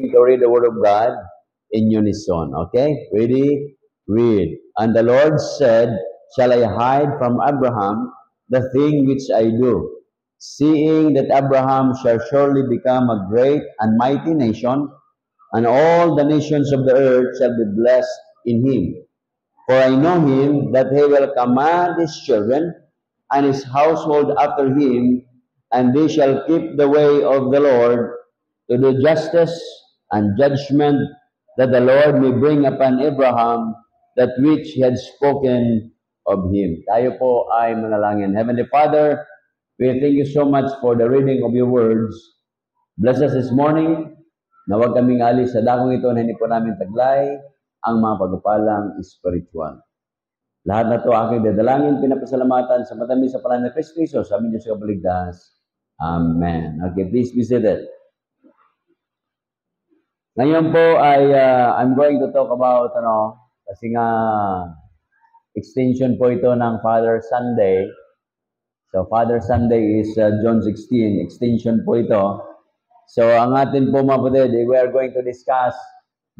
to read the Word of God in unison. Okay? Ready? Read. And the Lord said, Shall I hide from Abraham the thing which I do? Seeing that Abraham shall surely become a great and mighty nation, and all the nations of the earth shall be blessed in him. For I know him that he will command his children and his household after him, and they shall keep the way of the Lord to do justice and judgment, that the Lord may bring upon Abraham that which he had spoken of him. Tayo po ay manalangin. Heavenly Father, we thank you so much for the reading of your words. Bless us this morning, na huwag kaming alis sa dakong ito na hindi po namin taglay ang mga pagpapalang spiritual. Lahat na ito aking dadalangin, pinapasalamatan sa matamis sa pangalan ng Kristo Jesus, sa aming Diyos kapaligtas. Amen. Okay, please be seated. Ngayon po ay I'm going to talk about, kasi nga extension po ito ng Father Sunday. So Father Sunday is John 16, extension po ito. So ang atin po mga kapatid, we are going to discuss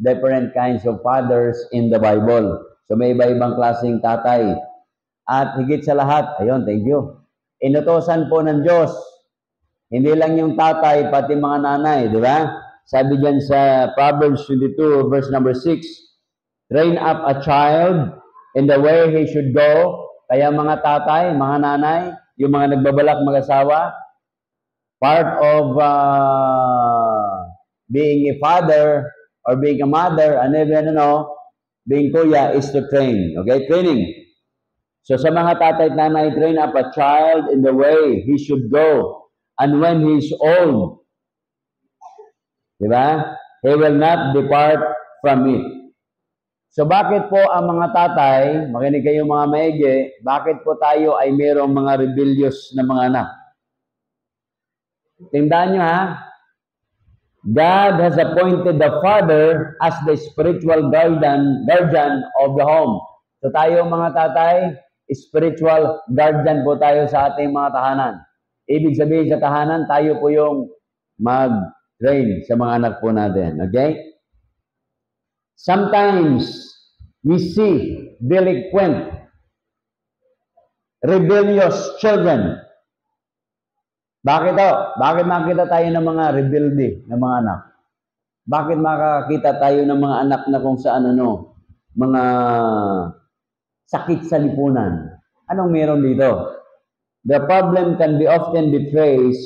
different kinds of fathers in the Bible. So may iba-ibang klaseng tatay. At higit sa lahat, ayun, thank you. Inutosan po ng Diyos, hindi lang yung tatay, pati mga nanay, di ba? Sabi dyan sa Proverbs 22, verse number 6, Train up a child in the way he should go. Kaya mga tatay, mga nanay, yung mga nagbabalak mag-asawa, part of being a father or being a mother, and even, being kuya is to train. Okay? Training. So sa mga tatay at nanay, train up a child in the way he should go. And when he is old, diba? He will not depart from it. So bakit po ang mga tatay, makinig kayo mga maigi, bakit po tayo ay mayroong mga rebellious na mga anak? Tandaan nyo ha, God has appointed the father as the spiritual guardian of the home. So tayo mga tatay, spiritual guardian po tayo sa ating mga tahanan. Ibig sabihin sa tahanan, tayo po yung mag-train sa mga anak po natin. Okay? Sometimes, we see delinquent, rebellious children. Bakit o? Bakit makakita tayo ng mga rebelde na mga anak? Bakit makakita tayo ng mga anak na kung saan mga sakit sa lipunan? Anong meron dito? The problem can be often be traced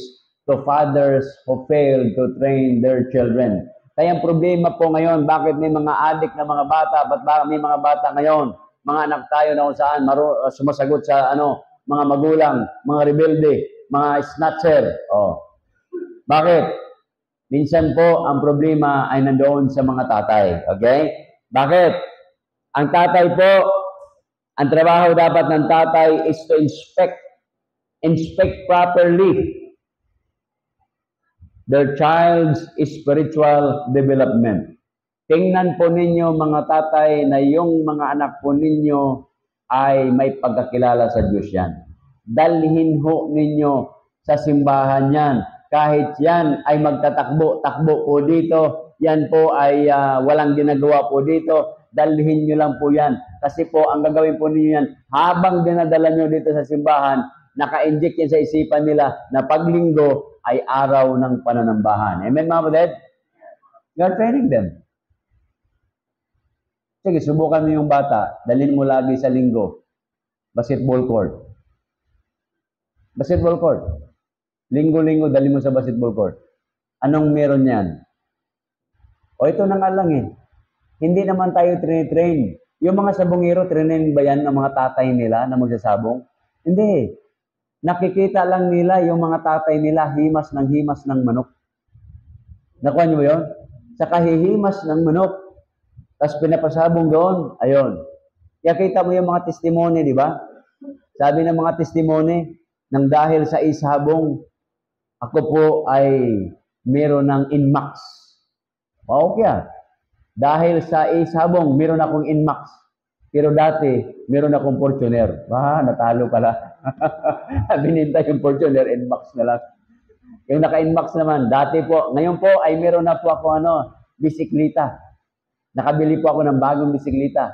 to fathers who fail to train their children. Kaya ang problema po ngayon, bakit may mga adik na mga bata, ba't may mga bata ngayon, mga anak tayo na kung saan sumasagot sa mga magulang, mga rebelde, mga snatcher. Bakit? Minsan po, ang problema ay nandoon sa mga tatay. Okay? Bakit? Ang tatay po, ang trabaho dapat ng tatay is to inspect properly their child's spiritual development. Tingnan po ninyo mga tatay na yung mga anak po ninyo ay may pagkakilala sa Diyos yan. Dalhin ho ninyo sa simbahan yan. Kahit yan ay magtatakbo-takbo po dito, yan po ay walang ginagawa po dito, dalhin nyo lang po yan. Kasi po, ang gagawin po ninyo yan, habang dinadala nyo dito sa simbahan, naka-inject yan sa isipan nila na paglinggo ay araw ng pananambahan. Amen, mga kapatid? You are training them. Sige, subukan mo yung bata. Dalhin mo lagi sa linggo. Basketball court. Basketball court. Linggo-linggo, dalhin mo sa basketball court. Anong meron yan? O ito na nga lang eh. Hindi naman tayo train. Yung mga sabongero, trainin ba yan ng mga tatay nila na magsasabong? Hindi. Nakikita lang nila yung mga tatay nila himas ng manok. Nakuha niyo ba yun? Sa kahihimas ng manok. Tapos pinapasabong doon. Ayun. Kaya kita mo yung mga testimony, di ba? Sabi ng mga testimony, nang dahil sa isabong, ako po ay meron ng Inmax. Okay. Dahil sa isabong, meron akong Inmax. Pero dati, meron akong Fortuner. Natalo pala. Bininta yung Fortuner, Inmax na lang. Yung naka-Inmax naman, dati po, ngayon po ay meron na po ako bisikleta. Nakabili po ako ng bagong bisikleta.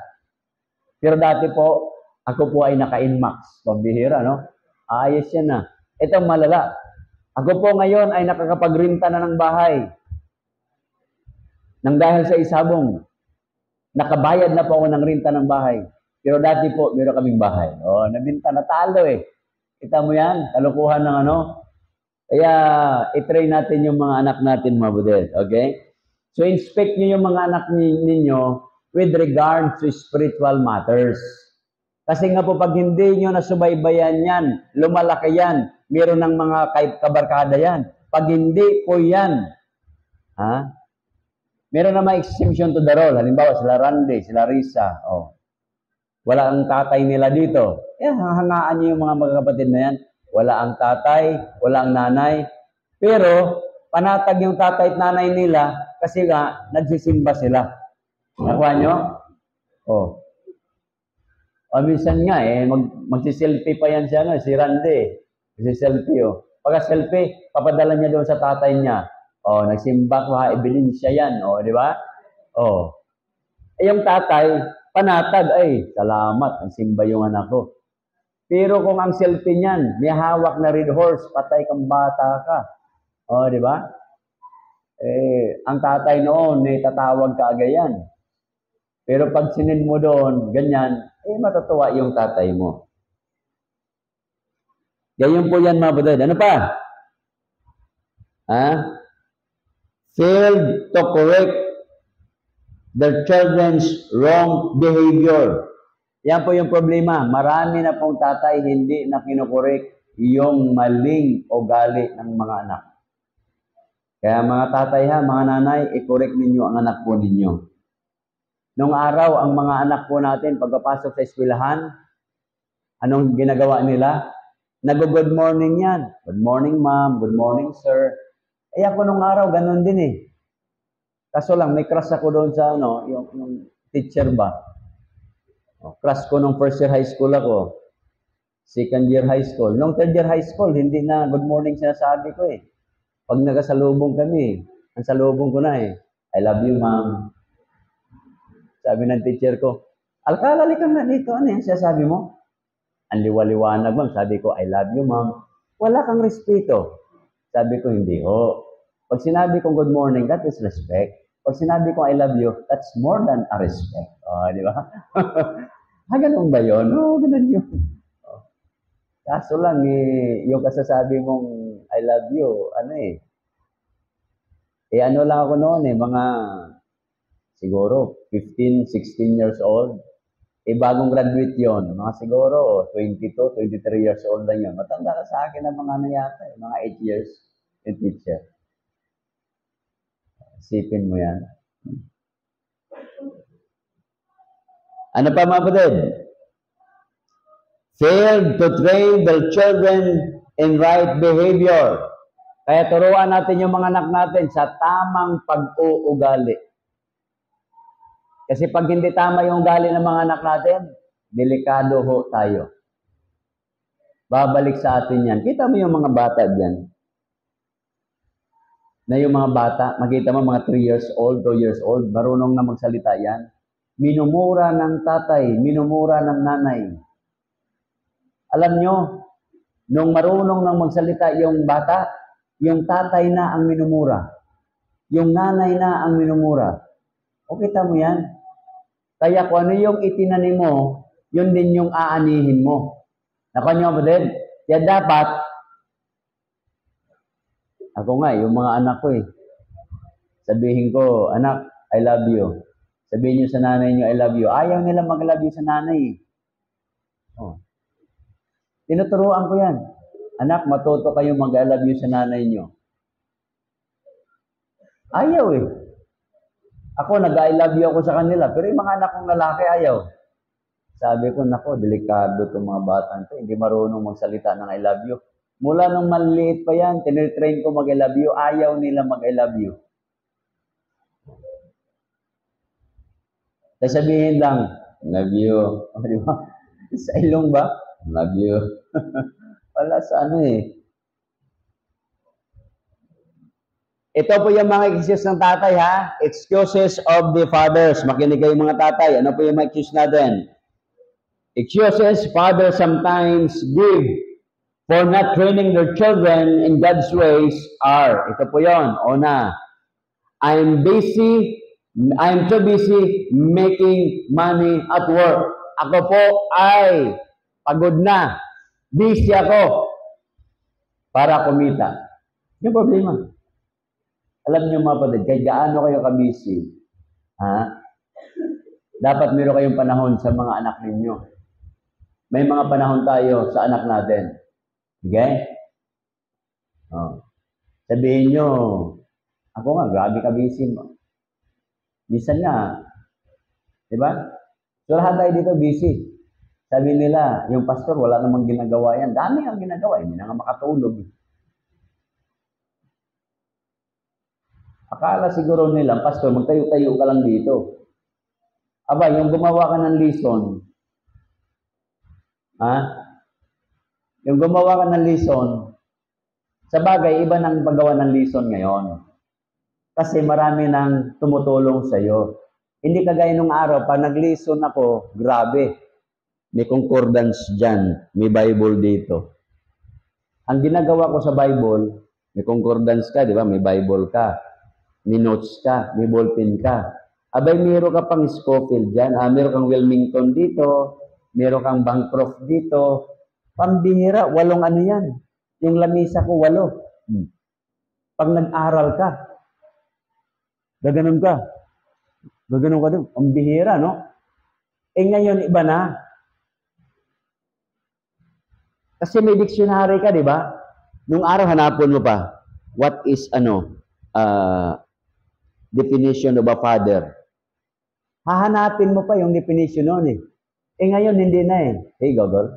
Pero dati po, ako po ay naka-Inmax. Pambihira, no? Ayos yan na. Ito malala. Ako po ngayon ay nakakapagrinta na ng bahay. Nang dahil sa isabong, nakabayad na po ako ng renta ng bahay. Pero dati po, meron kaming bahay. Nabinta, natalo eh. Kita mo yan? Kalukuhan ng ano? Kaya, i-train natin yung mga anak natin, mga budel. Okay? So, inspect nyo yung mga anak ninyo with regard to spiritual matters. Kasi nga po, pag hindi nyo nasubaybayan yan, lumalaki yan, meron ng mga kabarkada yan. Pag hindi po yan, meron na mga exemption to the rule. Halimbawa, sila Randy, sila Risa. Wala ang tatay nila dito. Hangaan nyo yung mga magkakapatid na yan. Wala ang tatay, wala ang nanay. Pero, panatag yung tatay at nanay nila kasi nga, nagsisimba sila. Nakuha nyo? Minsan nga magsiselfie pa yan siya, si Randy. Magsiselfie, Pagka-selfie, papadala niya doon sa tatay niya. Nagsimba ko, ebidensya yan, di ba? Yung tatay, panatag, salamat, ang simba yung anak ko. Pero kung ang selfie niyan, may hawak na red horse, patay kang bata ka. Di ba? Ang tatay noon, tatawag ka agad yan. Pero pag sinin mo doon, ganyan, matutuwa yung tatay mo. Ganyan po yan, mga budad. Ano pa? Failed to correct their children's wrong behavior. Yan po yung problema. Marami na pong tatay hindi na kinukorek yung maling ugali ng mga anak. Kaya mga tatay mga nanay, i-correct ninyo ang anak po ninyo. Nung araw, ang mga anak po natin, pagpapasok sa eskwelahan, anong ginagawa nila? Nag-good morning yan. Good morning, ma'am. Good morning, sir. Ako nung araw, ganun din eh. Kaso lang, may crush ako doon sa yung teacher ba? Crush ko nung first year high school ako. Second year high school. Nung third year high school, hindi na good morning sinasabi ko eh. Pag nagasalubong kami, ang salubong ko na I love you, ma'am. Sabi ng teacher ko, alkalali ka nga dito, ano yan sinasabi mo? Ang liwaliwanag, ma'am. Sabi ko, I love you, ma'am. Wala kang respeto. Sabi ko, hindi ho. Pag sinabi kong good morning, that is respect. Pag sinabi kong I love you, that's more than a respect. Di ba? Ganun ba yun? Ganun yun. Kaso lang, yung kasasabi mong I love you, ano lang ako noon mga siguro 15, 16 years old. Bagong graduate yon, mga siguro 22, 23 years old lang yun. Matanda ka sa akin ng mga yata, mga 8 years yung teacher. Isipin mo yan. Ano pa mga kapatid? Failed to train their children in right behavior. Kaya turuan natin yung mga anak natin sa tamang pag-uugali. Kasi pag hindi tama yung ugali ng mga anak natin, delikado ho tayo. Babalik sa atin yan. Kita mo yung mga bata dyan. Na yung mga bata, makita mo mga 3 years old, 2 years old, marunong na magsalita yan. Minumura ng tatay, minumura ng nanay. Alam nyo, nung marunong nang magsalita yung bata, yung tatay na ang minumura. Yung nanay na ang minumura. O kita mo yan? Kaya kung ano yung itinanim mo, yun din yung aanihin mo. Nakuha nyo ba din? Kaya dapat, ako nga, yung mga anak ko sabihin ko, anak, I love you. Sabihin nyo sa nanay nyo, I love you. Ayaw nila mag-love you sa nanay. Tinuturuan ko yan. Anak, matuto kayo mag-I love you sa nanay nyo. Ayaw Ako, nag-I love you ako sa kanila. Pero yung mga anak kong lalaki, ayaw. Sabi ko, nako, delikado itong mga batang ito. Hindi marunong magsalita ng I love you. Mula nung maliit pa yan, tinitrain ko mag-I love you. Ayaw nila mag-I love you. Sasabihin lang, love you. Di ba? Sa ilong ba? Love you. Wala sa Ito po yung mga excuse ng tatay, ha? Excuses of the fathers. Makinig kayo mga tatay. Ano po yung mga excuse natin? Excuses fathers sometimes give for not training their children in God's ways are. Ito po yon. Una, I'm too busy making money at work. Ako po ay pagod na. Busy ako para kumita. Yung problema. Alam niyo mga kapatid, kahit gaano kayo ka-busy, dapat meron kayong panahon sa mga anak ninyo. May mga panahon tayo sa anak natin. Okay? Sabihin nyo, ako nga, grabe ka-busy mo. Minsan nga, di ba? So lahat tayo dito busy. Sabi nila, yung pastor, wala namang ginagawa yan. Dami ang ginagawa, hindi na nga makatulog. Akala siguro nila, pastor, magtayo-tayo ka lang dito. Aba, yung gumawa ka ng lesson, yung gumawa ka ng lesson, sa bagay, iba nang paggawa ng lesson ngayon. Kasi marami nang tumutulong sa'yo. Hindi kagaya nung araw, pag nag-lesson ako, grabe. May concordance dyan, may Bible dito. Ang ginagawa ko sa Bible, may concordance ka, di ba? May Bible ka. May notes ka, may ballpen ka. Abay, meron ka pang Scofield dyan. Meron kang Wilmington dito, meron kang Bancroft dito. Pambihira, 8 ano yan. Yung lamisa ko, 8. Pag nag-aral ka, gaganon ka. Gaganon ka din. Pambihira, no? Ngayon, iba na. Kasi may dictionary ka, di ba? Nung araw, hanapon mo pa. What is, definition of a father. Hahanapin mo pa yung definition nun eh. Ngayon, hindi na eh. Hey, Google,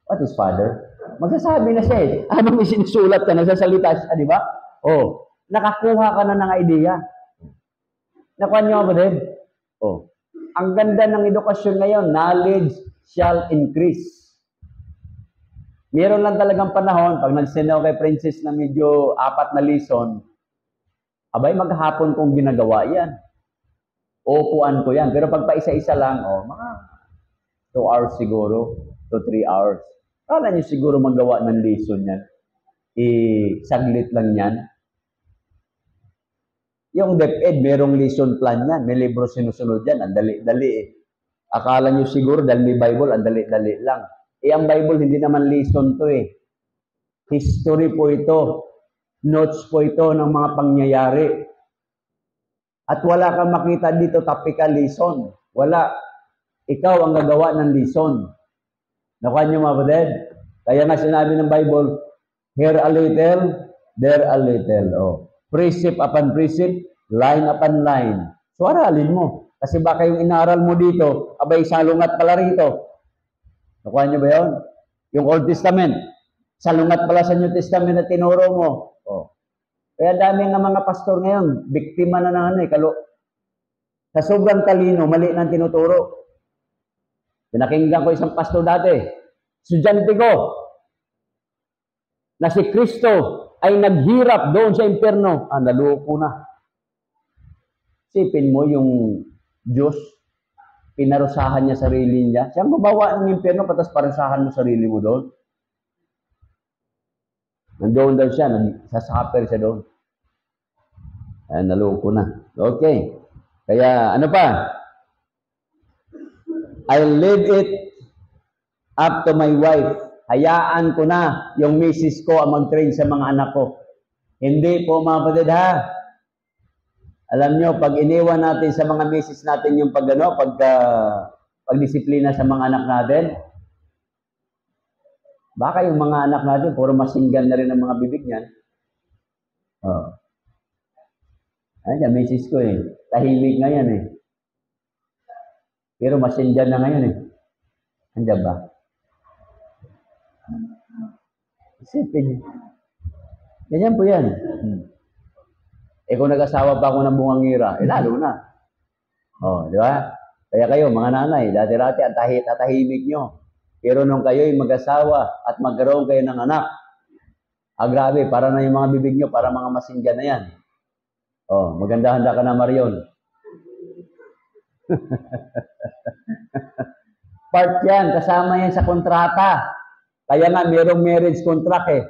what is father? Magsasabi na siya eh. Habang may sinusulat ka, nagsasalita siya, di ba? Nakakuha ka na ng idea. Nakuha niyo ba din? Ang ganda ng edukasyon ngayon, knowledge shall increase. Meron lang talagang panahon, pag nagsindaw kay Princess na medyo 4 na lesson, abay, maghapon kong ginagawa yan. Upuan ko yan. Pero pag pa-isa-isa lang, mga 2 hours siguro, to 3 hours. Kala niyo siguro magawa ng lesson yan. Saglit lang yan. Yung DepEd, merong lesson plan yan. May libro sinusunod yan. Ang dali-dali eh. Akala niyo siguro dahil may Bible, ang dali-dali lang. Ang Bible, hindi naman lesson to eh. History po ito. Notes po ito ng mga pangyayari. At wala kang makita dito topical lesson. Wala. Ikaw ang gagawa ng lesson. Nakuha niyo mga kapatid? Kaya nga sinabi ng Bible, here a little, there a little. Precept upon precept, line upon line. So aralin mo. Kasi baka yung inaral mo dito, abay salungat pala rito. Nakuha niyo ba yun? Yung Old Testament. Salungat pala sa New Testament na tinuro mo. Kaya dami nga mga pastor ngayon, biktima na ng sa sobrang talino, mali nang tinuturo. Pinakinggan ko isang pastor dati, estudyante ko, na si Kristo ay naghirap doon sa impyerno. Naloko na. Sipin mo yung Diyos, pinarusahan niya sarili niya. Siyang gumawa ng impyerno, patas parusahan mo sarili mo doon. Nandoon daw siya, nagsasuffer siya doon. Naloko na. Okay. Kaya, ano pa? I'll leave it up to my wife. Hayaan ko na yung misis ko ang mag-train sa mga anak ko. Hindi po mga kapatid ha. Alam nyo, pag iniwan natin sa mga misis natin yung pagdisiplina sa mga anak natin, baka yung mga anak natin, puro masinggan na rin ang mga bibig niyan. Ayan, misis ko eh. Tahimik nga yan eh. Pero masinggan na ngayon eh. Andiyan ba? Isipin. Ganyan po yan. Kung nag-asawa pa ako ng bungangira, lalo na. Di ba? Kaya kayo, mga nanay, dati-dati ang tahimik nyo. Pero nung kayo'y mag-asawa at magkaroon kayo ng anak, Grabe, para na yung mga bibig nyo, para mga masinggan na yan. Oh, maganda-handa ka na, Marion. Part yan, kasama yan sa kontrata. Kaya nga, mayroong marriage contract eh.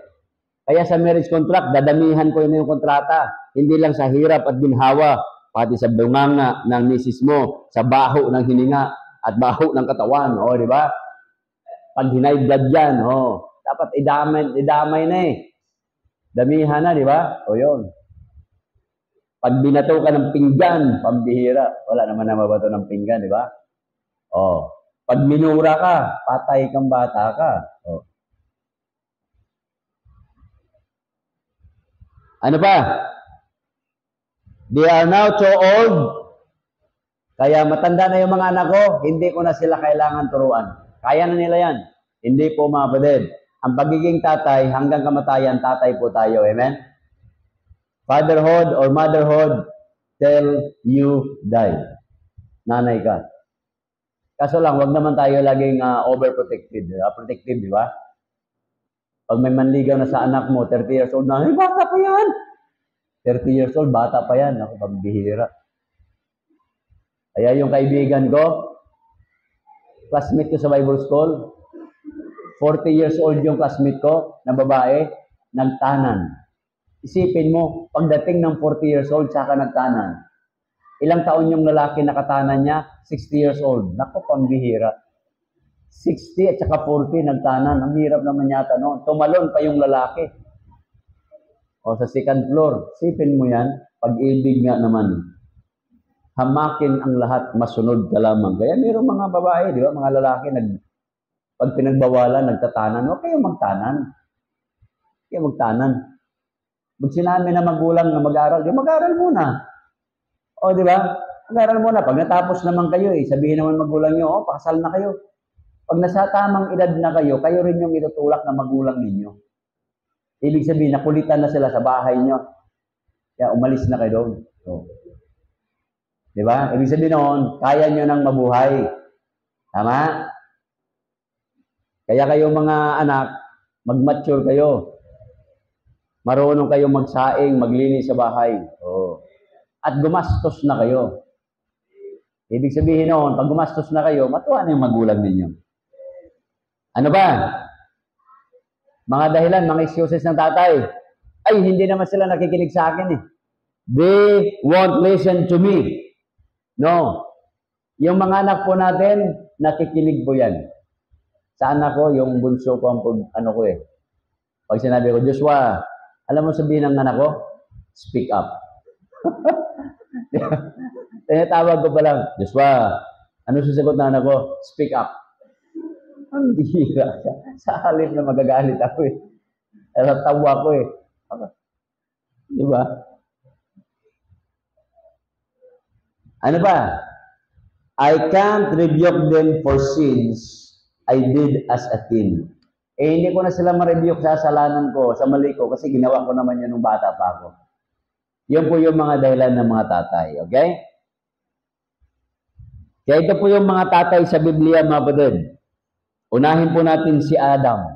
Kaya sa marriage contract, dadamihan ko yun yung kontrata. Hindi lang sa hirap at ginhawa, pati sa bunganga ng misis mo, sa baho ng hininga, at baho ng katawan. O, di ba? Pag high blood yan, dapat idamay na eh. Damihan na, di ba? O yun. Pag binato ka ng pinggan, pambihira. Wala naman na mabato ng pinggan, di ba? O. Pag minura ka, patay kang bata ka. O. Ano pa? They are now too old. Kaya matanda na yung mga anak ko, hindi ko na sila kailangan turuan. Kaya na nila yan. Hindi po mga kapatid. Ang pagiging tatay, hanggang kamatayan, tatay po tayo. Amen? Fatherhood or motherhood till you die. Nanay ka. Kaso lang, wag naman tayo laging overprotected. Protective, di ba? Pag may manligaw na sa anak mo, 30 years old na, bata pa yan. 30 years old, bata pa yan. Ako, pambihira. Kaya yung kaibigan ko, classmate ko sa Bible School, 40 years old yung classmate ko na babae, nagtanan. Isipin mo, pagdating ng 40 years old, saka nagtanan. Ilang taon yung lalaki nakatanan niya? 60 years old. Naku, pambihira. 60 at saka 40 nagtanan. Ang hirap naman yata noon. Tumalon pa yung lalaki. O sa second floor, isipin mo yan, pag-ibig nga naman. Hamakin ang lahat, masunod ka lamang. Kaya mayroong mga babae, di ba? Mga lalaki, pag pinagbawalan, nagtatanan. Huwag kayong magtanan. Huwag kayong magtanan. Pag sinabi na magulang na mag-aral, di mag-aral muna. O, di ba? Mag-aral muna. Pag natapos naman kayo, sabihin naman magulang nyo, pakasal na kayo. Pag nasa tamang edad na kayo, kayo rin yung itutulak na magulang ninyo. Ibig sabihin, nakulitan na sila sa bahay nyo. Kaya umalis na kayo doon. So, di ba? Ibig sabihin noon, kaya nyo nang mabuhay. Tama? Kaya kayo mga anak, mag-mature kayo. Marunong kayo magsaing, maglinis sa bahay. Oh. At gumastos na kayo. Ibig sabihin noon, pag gumastos na kayo, matuwa na yung magulang ninyo. Ano ba? Mga dahilan, mga excuses ng tatay. Ay, hindi naman sila nakikinig sa akin eh. They won't listen to me. No. Yung mga anak po natin, nakikinig po yan. Sa anak ko, yung bunso ko, Pag sinabi ko, Joshua, alam mo sabihin ng anak ko? Speak up. Tinatawag ko pa lang, Joshua, ano sasagot ng anak ko? Speak up. Ang bihira. Sa halip na magagalit ako eh. Tawa ko eh. Di ba? Ano ba? I can't rebuke them for sins I did as a teen. Hindi ko na sila ma-rebuke sa kasalanan ko, sa mali ko, kasi ginawa ko naman yun nung bata pa ako. Yun po yung mga dahilan ng mga tatay. Okay? Kaya ito po yung mga tatay sa Biblia, mga kapatid. Unahin po natin si Adam.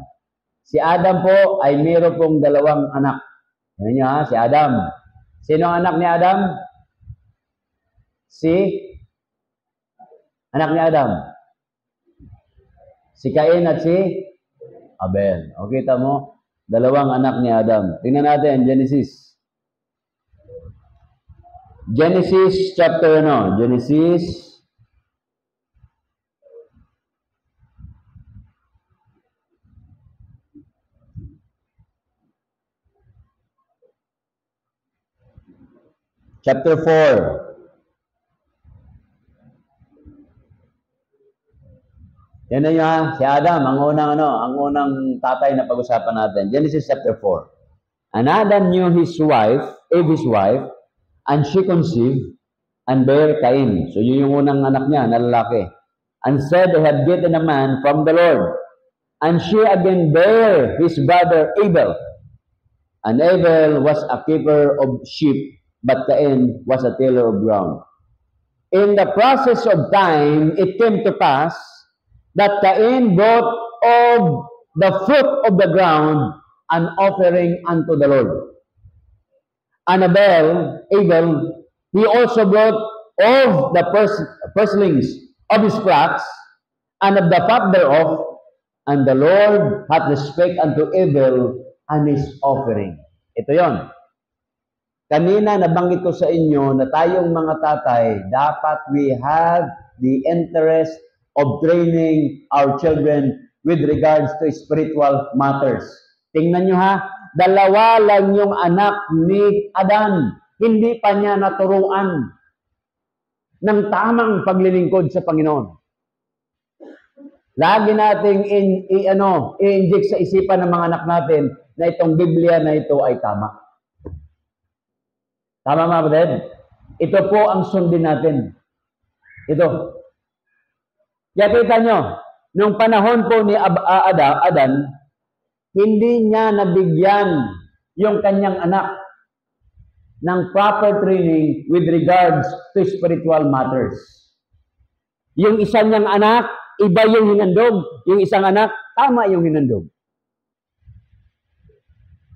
Si Adam po ay mayroon pong 2 anak. Ano niyo ha? Si Adam. Sino ang anak ni Adam? Anak ni Adam. Si Cain at si Abel. O kita mo, 2 anak ni Adam. Tingnan natin, Genesis. Genesis chapter Genesis chapter 4. Yan na yun, si Adam, ang unang tatay na pag-usapan natin. Genesis chapter 4. And Adam knew his wife, and she conceived and bare Cain. So yun yung unang anak niya, na lalaki. And said they had gotten a man from the Lord. And she again bare his brother Abel. And Abel was a keeper of sheep, but Cain was a tiller of ground. In the process of time, it came to pass that Cain brought of the fruit of the ground an offering unto the Lord. And Abel, he also brought of the firstlings of his flocks, and of the fat thereof, and the Lord hath respect unto Abel and his offering. Ito yon. Kanina nabanggit ko sa inyo na tayong mga tatay, dapat we have the interest of training our children with regards to spiritual matters. Tingnan nyo ha, dalawa lang yung anak ni Adan. Hindi pa niya naturuan ng tamang paglilingkod sa Panginoon. Lagi nating i-inject sa isipan ng mga anak natin na itong Biblia na ito ay tama. Tama mga kapatid? Ito po ang sundin natin. Ito. Kaya kita nyo, nung panahon po ni Adan, hindi niya nabigyan yung kanyang anak ng proper training with regards to spiritual matters. Yung isa niyang anak, iba yung hinandog. Yung isang anak, tama yung hinandog.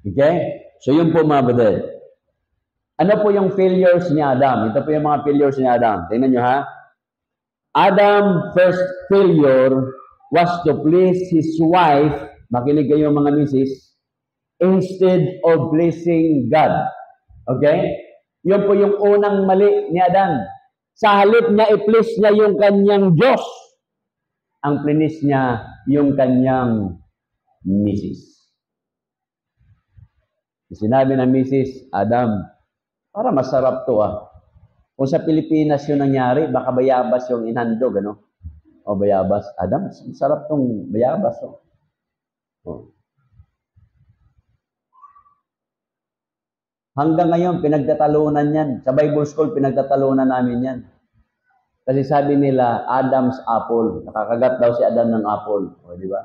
Okay? So yun po mga kapatid. Ano po yung failures ni Adam? Ito po yung mga failures ni Adam. Tingnan nyo ha. Adam's first failure was to please his wife, makinig kayo mga misis, instead of pleasing God. Okay? Yun po yung unang mali ni Adam. Sa halip niya, i-please niya yung kanyang Diyos. Ang plinis niya yung kanyang misis. Sinabi ng misis, Adam, para masarap to ah. Kung sa Pilipinas yun nangyari, baka bayabas yung inhandog, ano? O bayabas. Adam, masarap tong bayabas. Oh. Oh. Hanggang ngayon, pinagtatalunan yan. Sa Bible School, pinagtatalunan namin yan. Kasi sabi nila, Adam's apple. Nakakagat daw si Adam ng apple. O, di ba?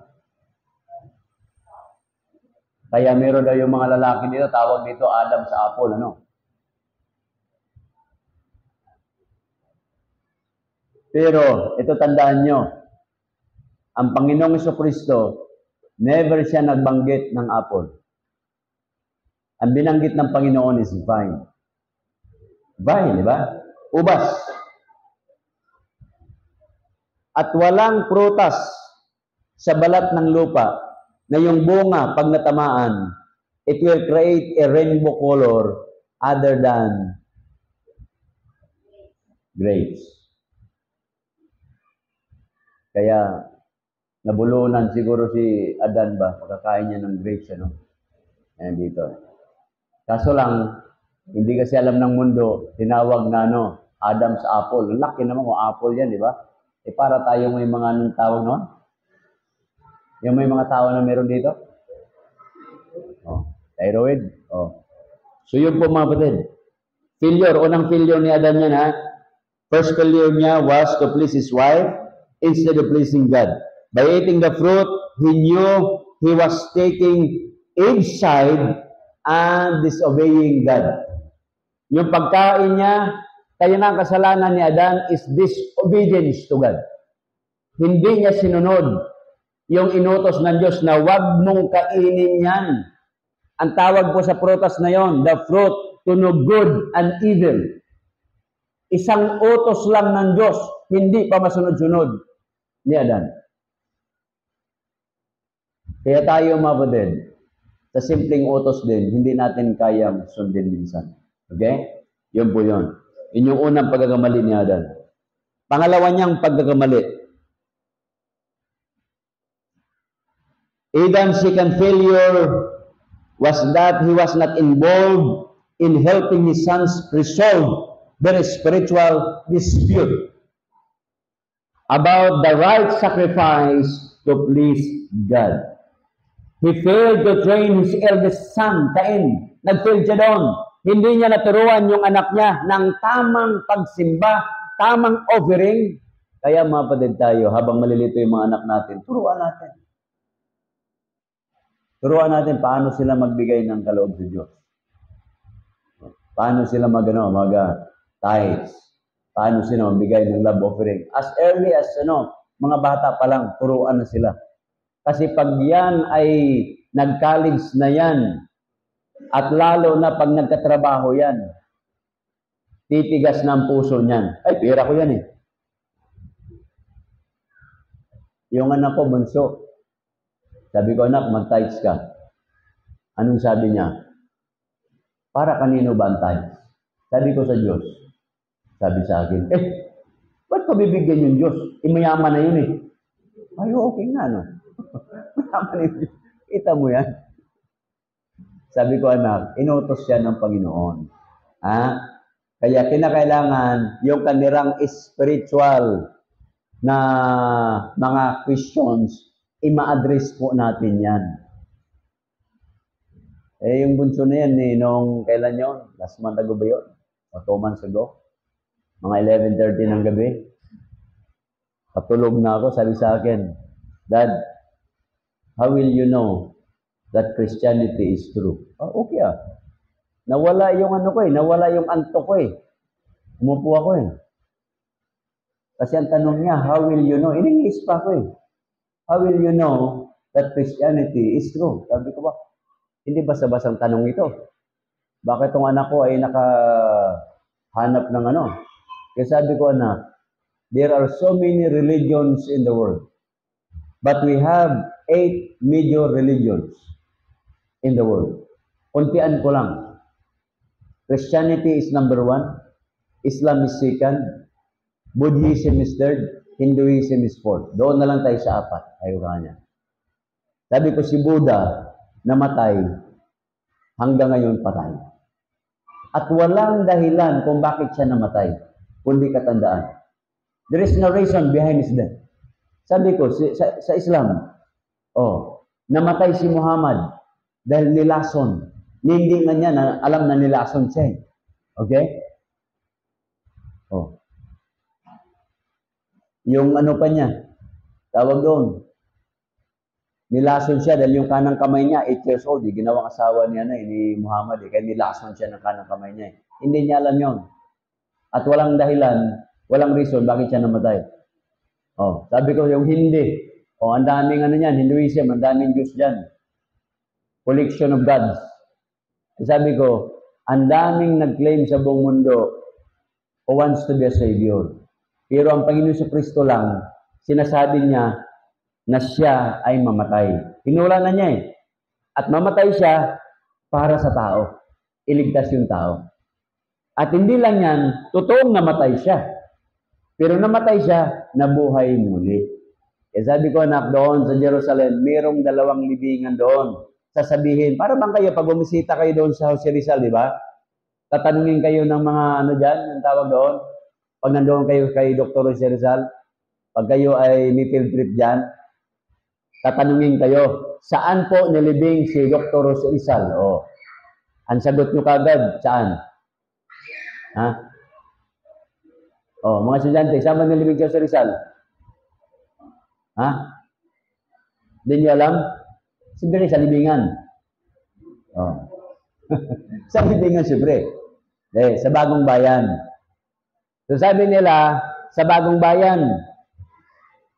Kaya meron daw yung mga lalaki dito, tawag dito Adam's apple, ano? Pero, ito tandaan nyo, ang Panginoong Jesucristo, never siya nagbanggit ng apple. Ang binanggit ng Panginoon is vine. Vine, di ba? Ubas. At walang prutas sa balat ng lupa na yung bunga, pag natamaan, it will create a rainbow color other than grapes. Kaya, nabulunan siguro si Adan ba, pagkakain niya ng grapes, ano? Ayan dito. Kaso lang, hindi kasi alam ng mundo, tinawag na Adam's apple. Laki naman kung apple yan, di ba? Eh para tayo may mga anong tawag noon? Yung may mga tao na meron dito? Oh, thyroid. Oh. So yun po mga kapatid. Failure, unang failure ni Adam yan ha. First failure niya was to please his wife instead of pleasing God. By eating the fruit, he knew he was taking Eve's side and disobeying God. Yung pagkain niya, kaya na ang kasalanan ni Adan is disobedience to God. Hindi niya sinunod yung inutos ng Diyos na wag mong kainin yan. Ang tawag po sa prutas na yon, the fruit to know good and evil. Isang utos lang ng Diyos, hindi pa masunod-sunod ni Adan. Kaya tayo mga kapatid, sa simpleng utos din, hindi natin kayang sundin minsan. Okay? Yun po yun. Yun yung unang pagkakamali ni Adan. Pangalawa niyang pagkakamali. Adam's second failure was that he was not involved in helping his sons resolve their spiritual dispute about the right sacrifice to please God. He failed to train his eldest son, Cain. Nag-fail siya doon. Hindi niya naturuan yung anak niya ng tamang pagsimba, tamang offering. Kaya mga kapatid tayo, habang malilito yung mga anak natin, turuan natin. Turuan natin paano sila magbigay ng kaloob sa Diyos. Paano sila tithes. Paano sila magbigay ng love offering. As early as mga bata pa lang, turuan na sila. Kasi pag yan ay nag-college na yan, at lalo na pag nagkatrabaho yan, titigas ng puso niyan. Ay, pera ko yan eh. Yung anak ko, bunso, sabi ko, anak, mag-tithes ka. Anong sabi niya? Para kanino ba ang tithes? Sabi ko sa Diyos. Sabi sa akin, ba't ko bibigyan yung Diyos? Mayaman na yun eh. Ay, okay nga, no? Mayaman na yun. Kita mo yan. Sabi ko, anak, inutos siya ng Panginoon. Ha? Kaya kinakailangan yung kanirang spiritual na mga questions, ima-address po natin yan. Yung bunso na yan, nung kailan yun? Last month ago ba yun? O 2 months ago? Mga 11:30 ng gabi. Patulog na ako, sabi sa akin, Dad, how will you know that Christianity is true? Oh, okay ah. Nawala yung ano ko nawala yung antok ko Umupo ako Kasi ang tanong niya, how will you know? In English pa ako How will you know that Christianity is true? Sabi ko ba, hindi basta-bastang tanong ito. Bakit itong anak ko ay nakahanap ng ano? Kaya sabi ko, anak, there are so many religions in the world. But we have 8 major religions in the world. Kuntian ko lang. Christianity is number 1. Islam is 2nd. Buddhism is 3rd. Hinduism is 4th. Doon na lang tayo sa 4. Ayaw ka niya. Sabi ko si Buddha, namatay, hanggang ngayon patay. At walang dahilan kung bakit siya namatay, kundi katandaan. There is no reason behind his death. Sabi ko, sa Islam, namatay si Muhammad dahil nilason. Hindi nga niya alam na nilason siya. Okay? Yung ano pa niya, tawag doon, nilason siya dahil yung kanang kamay niya, 8 years old, ginawang asawa niya ni Muhammad, kaya nilason siya ng kanang kamay niya. Hindi niya alam yon. At walang dahilan, walang reason bakit siya namatay. Sabi ko yung hindi. Ang daming ano niyan, Hinduism, ang daming Diyos diyan. Collection of gods. Sabi ko, ang daming nag-claim sa buong mundo who wants to be a savior. Pero ang Panginoon sa Kristo lang, sinasabi niya na siya ay mamatay. Hinula na niya At mamatay siya para sa tao. Iligtas yung tao. At hindi lang yan, totoong namatay siya. Pero namatay siya, nabuhay muli. Sabi ko, anak, doon sa Jerusalem, mayroong 2 libingan doon. Sasabihin, para bang kayo, pag bumisita kayo doon sa Jose Rizal, di ba? Tatanungin kayo ng mga ano dyan, ang tawag doon. Pag nandoon kayo kay Dr. Jose Rizal, pag kayo ay may field trip dyan, tatanungin kayo, saan po nilibing si Dr. Jose Rizal? Ang sagot nyo kagad, saan? Ha? Mga estudyante, saan ba nilibing si Jose Rizal? Ha? Hindi nyo alam? Siyempre, sa libingan. Sa libingan, siyempre. Sa Bagong Bayan. So sabi nila, sa Bagong Bayan.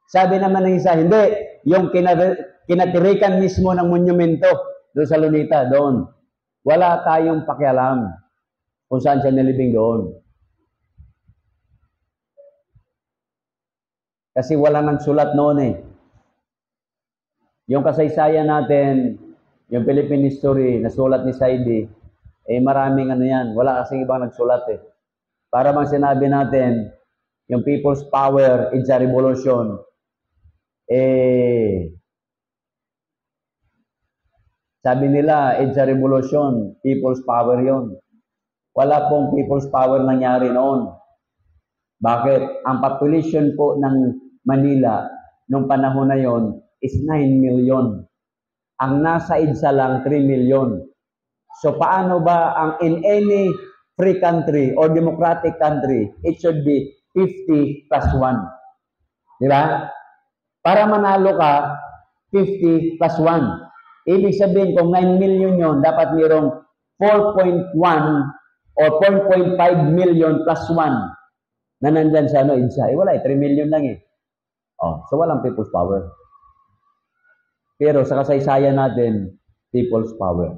Sabi naman ng isa, hindi. Yung kinatirikan mismo ng monumento doon sa Lunita, doon. Wala tayong pakialam kung saan siya nilibing doon. Kasi wala nang sulat noon Yung kasaysayan natin, yung Philippine history, nasulat ni Saidi, maraming ano yan. Wala kasing ibang nagsulat Para bang sinabi natin, yung people's power is a revolution, sabi nila, it's a revolution, people's power yon. Wala pong people's power nangyari noon. Bakit? Ang population po ng Manila nung panahon na yon is 9 million. Ang nasa EDSA lang 3 million. So paano ba in any free country or democratic country, it should be 50 plus 1. Di ba? Para manalo ka, 50 plus 1. Ibig sabihin, kung 9 million yon, dapat mayroong 4.1 or 4.5 million plus 1 na nandyan sa EDSA. Wala 3 million lang so walang people's power. Pero sa kasaysayan natin, people's power.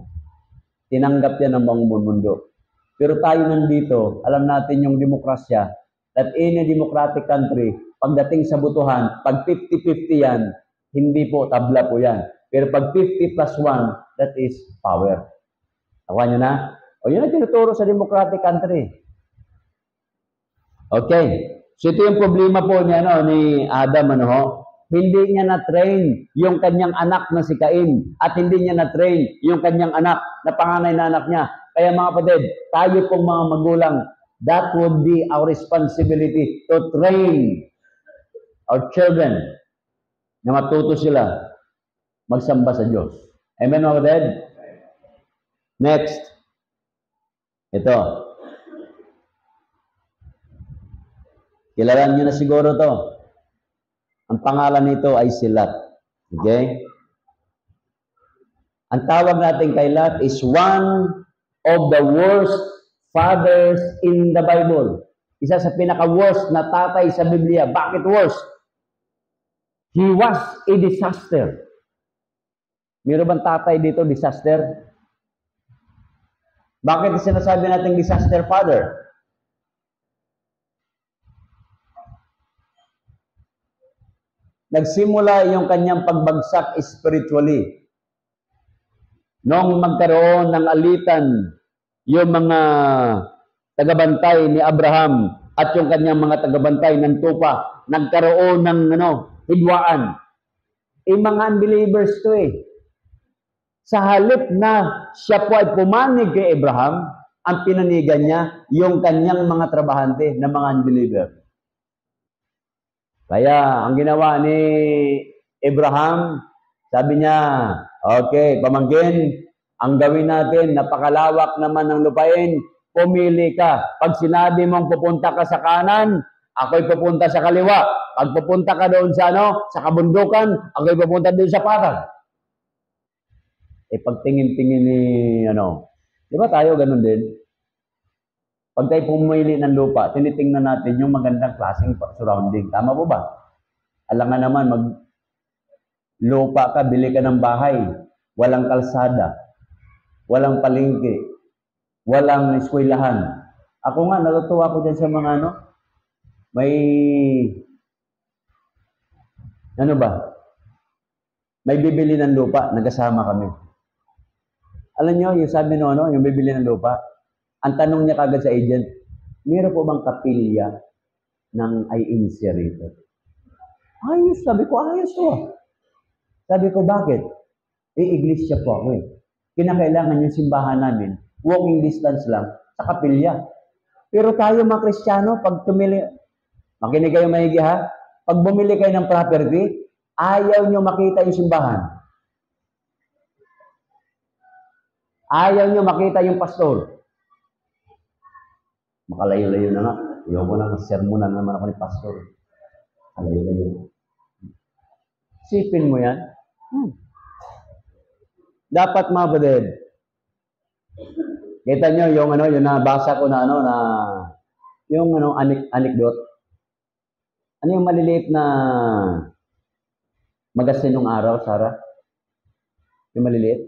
Tinanggap yan ng buong mundo. Pero tayo nandito, alam natin yung demokrasya, that in a democratic country, pagdating sa butuhan, pag 50-50 yan, hindi po, tabla po yan. Pero pag 50 plus 1, that is power. Nakuha nyo na? O yun ang tinuturo sa democratic country. Okay. So ito yung problema po ni, ni Adam, Hindi niya na-train yung kanyang anak na si Cain at hindi niya na-train yung kanyang anak na panganay na anak niya. Kaya mga kapatid, tayo pong mga magulang, that would be our responsibility to train our children na matuto sila magsamba sa Diyos. Amen mga kapatid? Next. Ito. Kilalan nyo na siguro to. Ang pangalan nito ay si Lot. Okay? Ang tawag natin kay Lot is one of the worst fathers in the Bible. Isa sa pinaka-worst na tatay sa Biblia. Bakit worst? He was a disaster. Meron bang tatay dito, disaster? Bakit sinasabi natin disaster father? Nagsimula yung kanyang pagbagsak spiritually. Nung magkaroon ng alitan yung mga tagabantay ni Abraham at yung kanyang mga tagabantay ng tupa, nagkaroon ng hidwaan. Mga unbelievers to Sa halip na siya po ay pumanig kay Abraham, ang pinanigan niya yung kanyang mga trabahante na mga unbeliever. Kaya, ang ginawa ni Abraham, sabi niya, okay, pamangkin, ang gawin natin, napakalawak naman ng lupain, pumili ka. Pag sinabi mong pupunta ka sa kanan, ako'y pupunta sa kaliwa. Pag pupunta ka doon sa sa kabundukan, ako'y pupunta doon sa patag. Pagtingin-tingin ni, di ba tayo ganun din? Pag tayo pumili ng lupa, tinitingnan natin yung magandang klaseng surrounding. Tama po ba? Alam nga naman, lupa ka, bili ka ng bahay, walang kalsada, walang palengke, walang eskwelahan. Ako nga, natutuwa ko dyan sa mga may, may bibili ng lupa, nagkasama kami. Alam nyo, yung sabi yung bibili ng lupa, ang tanong niya kagad sa agent, meron po bang kapilya ng INC rito? Ayos, sabi ko, ayos to. Sabi ko, bakit? Iglesia po ako Kinakailangan yung simbahan namin, walking distance lang, sa kapilya. Pero tayo mga Kristiyano, pag makinig kayo maigi ha, pag bumili kayo ng property, ayaw nyo makita yung simbahan. Ayaw nyo makita yung pastor. Makalayo-layo na nga. Ayoko na, sermonan naman ako ni pastor. Makalayo-layo. Sipin mo yan. Dapat mga kapatid. Kita nyo yung yung nabasa ko na yung anecdote. Ano yung maliliit na magasin nung araw, Sarah? Yung maliliit?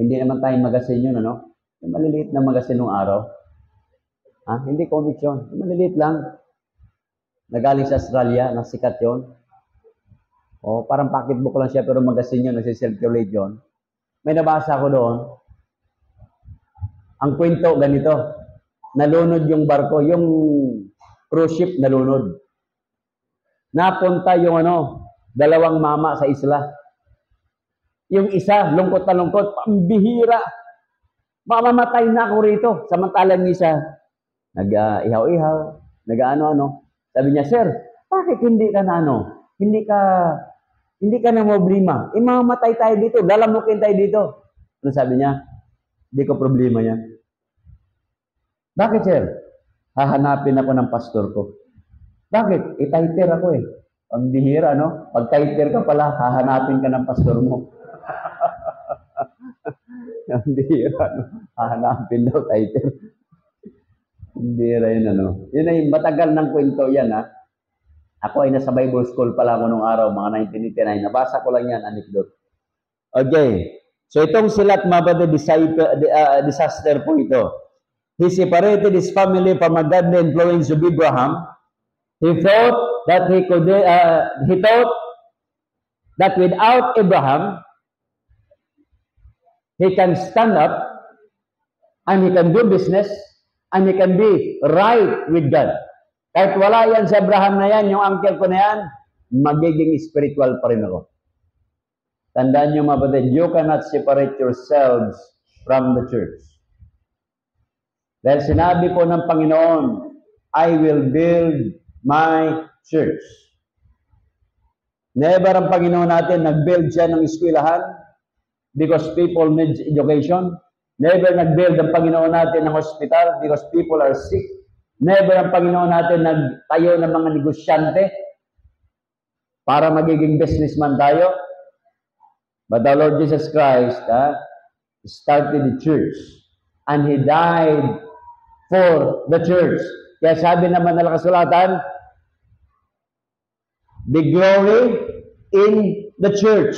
Hindi naman tayong magasin yun, Yung maliliit na magasin nung araw. Hindi comics yun. Yung maliliit lang. Nagaling sa Australia, nasikat yun. Parang pocketbook lang siya, pero magasin yun, nasi-circulate yun. May nabasa ko doon. Ang kwento, ganito. Nalunod yung barko, yung cruise ship nalunod. Napunta yung dalawang mama sa isla. Yung isa, lungkot na lungkot, pambihira. Mamamatay na ako rito. Samantalang isa, nag-ihaw-ihaw, nag-ano-ano. Sabi niya, sir, bakit hindi ka hindi ka na problema. Mamamatay tayo dito, lalamukin tayo dito. Ano sabi niya? Hindi ko problema yan. Bakit, sir? Hahanapin ako ng pastor ko. Bakit? Tighter ako Ang bihira, Pag tighter ka pala, hahanapin ka ng pastor mo. Ang bihira, hahanapin daw tighter. Ang bihira yun, Yun ay matagal ng kwento yan, Ako ay nasa Bible school pala ako nung araw, mga 1989. Nabasa ko lang yan, anecdote. Okay. So itong silat mga disaster po ito. He separated his family from a godly influence of Abraham. He thought that without Abraham, he can stand up and he can do business and he can be right with God. Kahit wala yan sa Abraham na yan, yung uncle ko na yan, magiging spiritual pa rin ako. Tandaan nyo mga kapatid, you cannot separate yourselves from the church. Dahil sinabi po ng Panginoon, I will build my church. Never ang Panginoon natin nag-build siya ng eskwelahan because people need education. Never nag-build ang Panginoon natin ng hospital because people are sick. Never ang Panginoon natin nagtayo ng mga negosyante para magiging businessman tayo. But the Lord Jesus Christ started the church and He died for the church. Kaya sabi naman ng kasulatan, the glory in the church.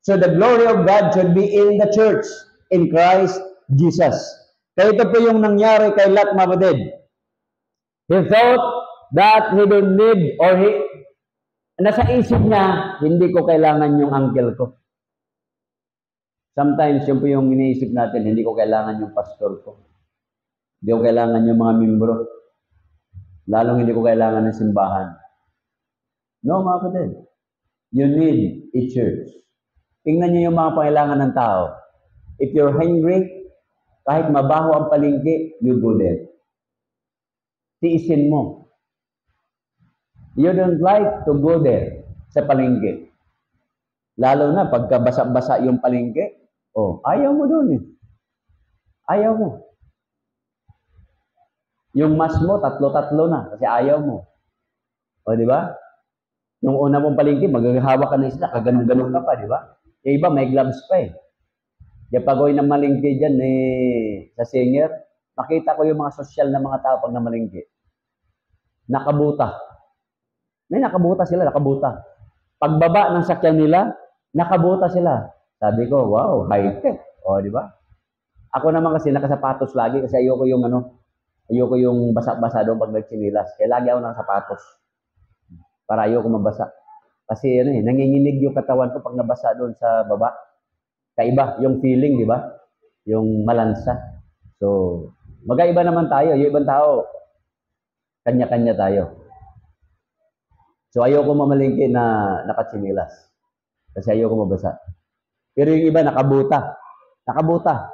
So the glory of God should be in the church, in Christ Jesus. Kaya ito po yung nangyari kay Lot, mga kapatid. He thought that he don't need, or nasa isip niya, hindi ko kailangan yung uncle ko. Sometimes, yun po yung iniisip natin, hindi ko kailangan yung pastor ko. Hindi ko kailangan yung mga membro. Lalong hindi ko kailangan ng simbahan. No, mga kapatid. You need a church. Tingnan niyo yung mga pangailangan ng tao. If you're hungry, kahit mabaho ang palengke, you go there. Tiisin mo. You don't like to go there sa palengke. Lalo na pagka basa-basa yung palengke, ayaw mo doon eh. Ayaw mo. Yung mas mo, tatlo-tatlo na kasi ayaw mo. O, di ba? Yung una mong palengke, maghahawak ka ng isla, kaganon-ganon ka pa, di ba? Yung iba, may gloves pa eh. Yung pag-uwi ng malengke dyan sa senior, makita ko yung mga sosyal na mga tao pag namalengke. Nakabuta. May nakabuta sila, nakabuta. Pagbaba ng sakyan nila, nakabuta sila. Sabi ko, wow, high-tech. O, di ba? Ako naman kasi nakasapatos lagi kasi ayoko yung basa-basa doon pag nagtsinilas. Kaya lagi ako ng sapatos. Para ayoko mabasa. Kasi nanginginig yung katawan ko pag nabasa doon sa baba. Kaiba, yung feeling, di ba? Yung malansa. So, magkaiba naman tayo. Yung ibang tao, kanya-kanya tayo. So, ayoko mamalingki na nakatsinilas. Kasi ayoko mabasa. Pero yung iba, nakabuta. Nakabuta.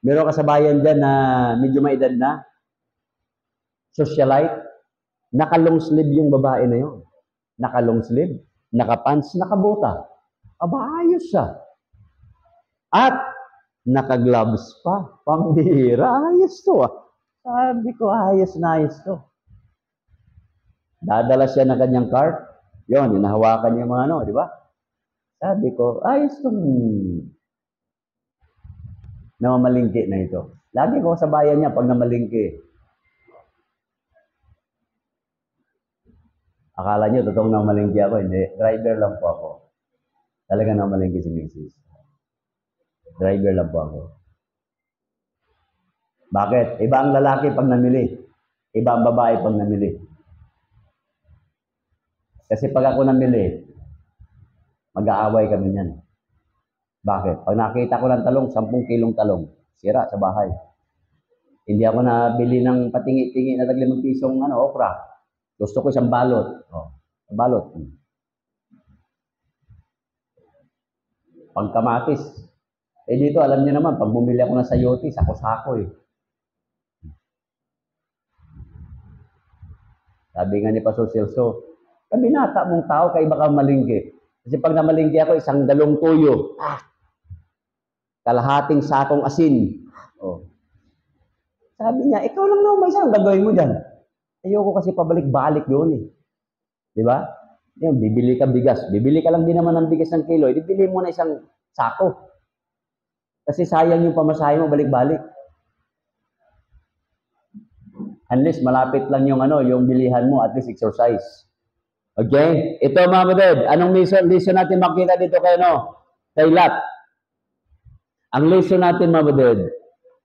Meron kasabayan dyan na medyo may edad na, socialite, naka-long sleeve yung babae na yun. Naka-long sleeve, naka-pants, nakabuta. Aba, ayos siya. At, naka-gloves pa. Pambihira, ayos to ah. Sabi ko, ayos na ayos to. Dadala siya ng kanyang cart. Yun, hinahawakan niya mga di ba? Sabi ko, ayos tong namamalingki na ito. Lagi ko sa bayan niya pag namalingki. Akala niyo, totoong namalingki ako. Hindi, driver lang po ako. Talaga namalingki si Mrs. Driver lang po ako. Bakit? Iba ang lalaki pag namili. Iba ang babae pag namili. Kasi pag ako namili, mag-aaway kami niyan. Bakit? Pag nakita ko ng talong, 10 kilong talong, sira sa bahay. Hindi ako nabili ng patingi-tingi na tag-5 pisong okra. Gusto ko isang balot. Balot. Pagkamatis. Dito, alam niyo naman, pag bumili ako ng sayote, sako-sako eh. Sabi nga ni Pastor Celso, kabinata mong tao, kaiba ka malingki. Kasi pag namalingki ako, 1 galong tuyo. Kalahating sakong asin. Sabi niya, ikaw lang naman isang gagawin mo dyan. Ayoko kasi pabalik-balik doon eh. Di ba? Bibili ka bigas. Bibili ka lang din naman ng bigas ng kilo. Bibili mo na 1 sako. Kasi sayang yung pamasahe mo balik-balik. Unless malapit lang yung yung bilihan mo, at least exercise. Okay? Ito mga kapatid, anong lesson natin makita dito kay kay Lot. Ang lesson natin, mga kapatid,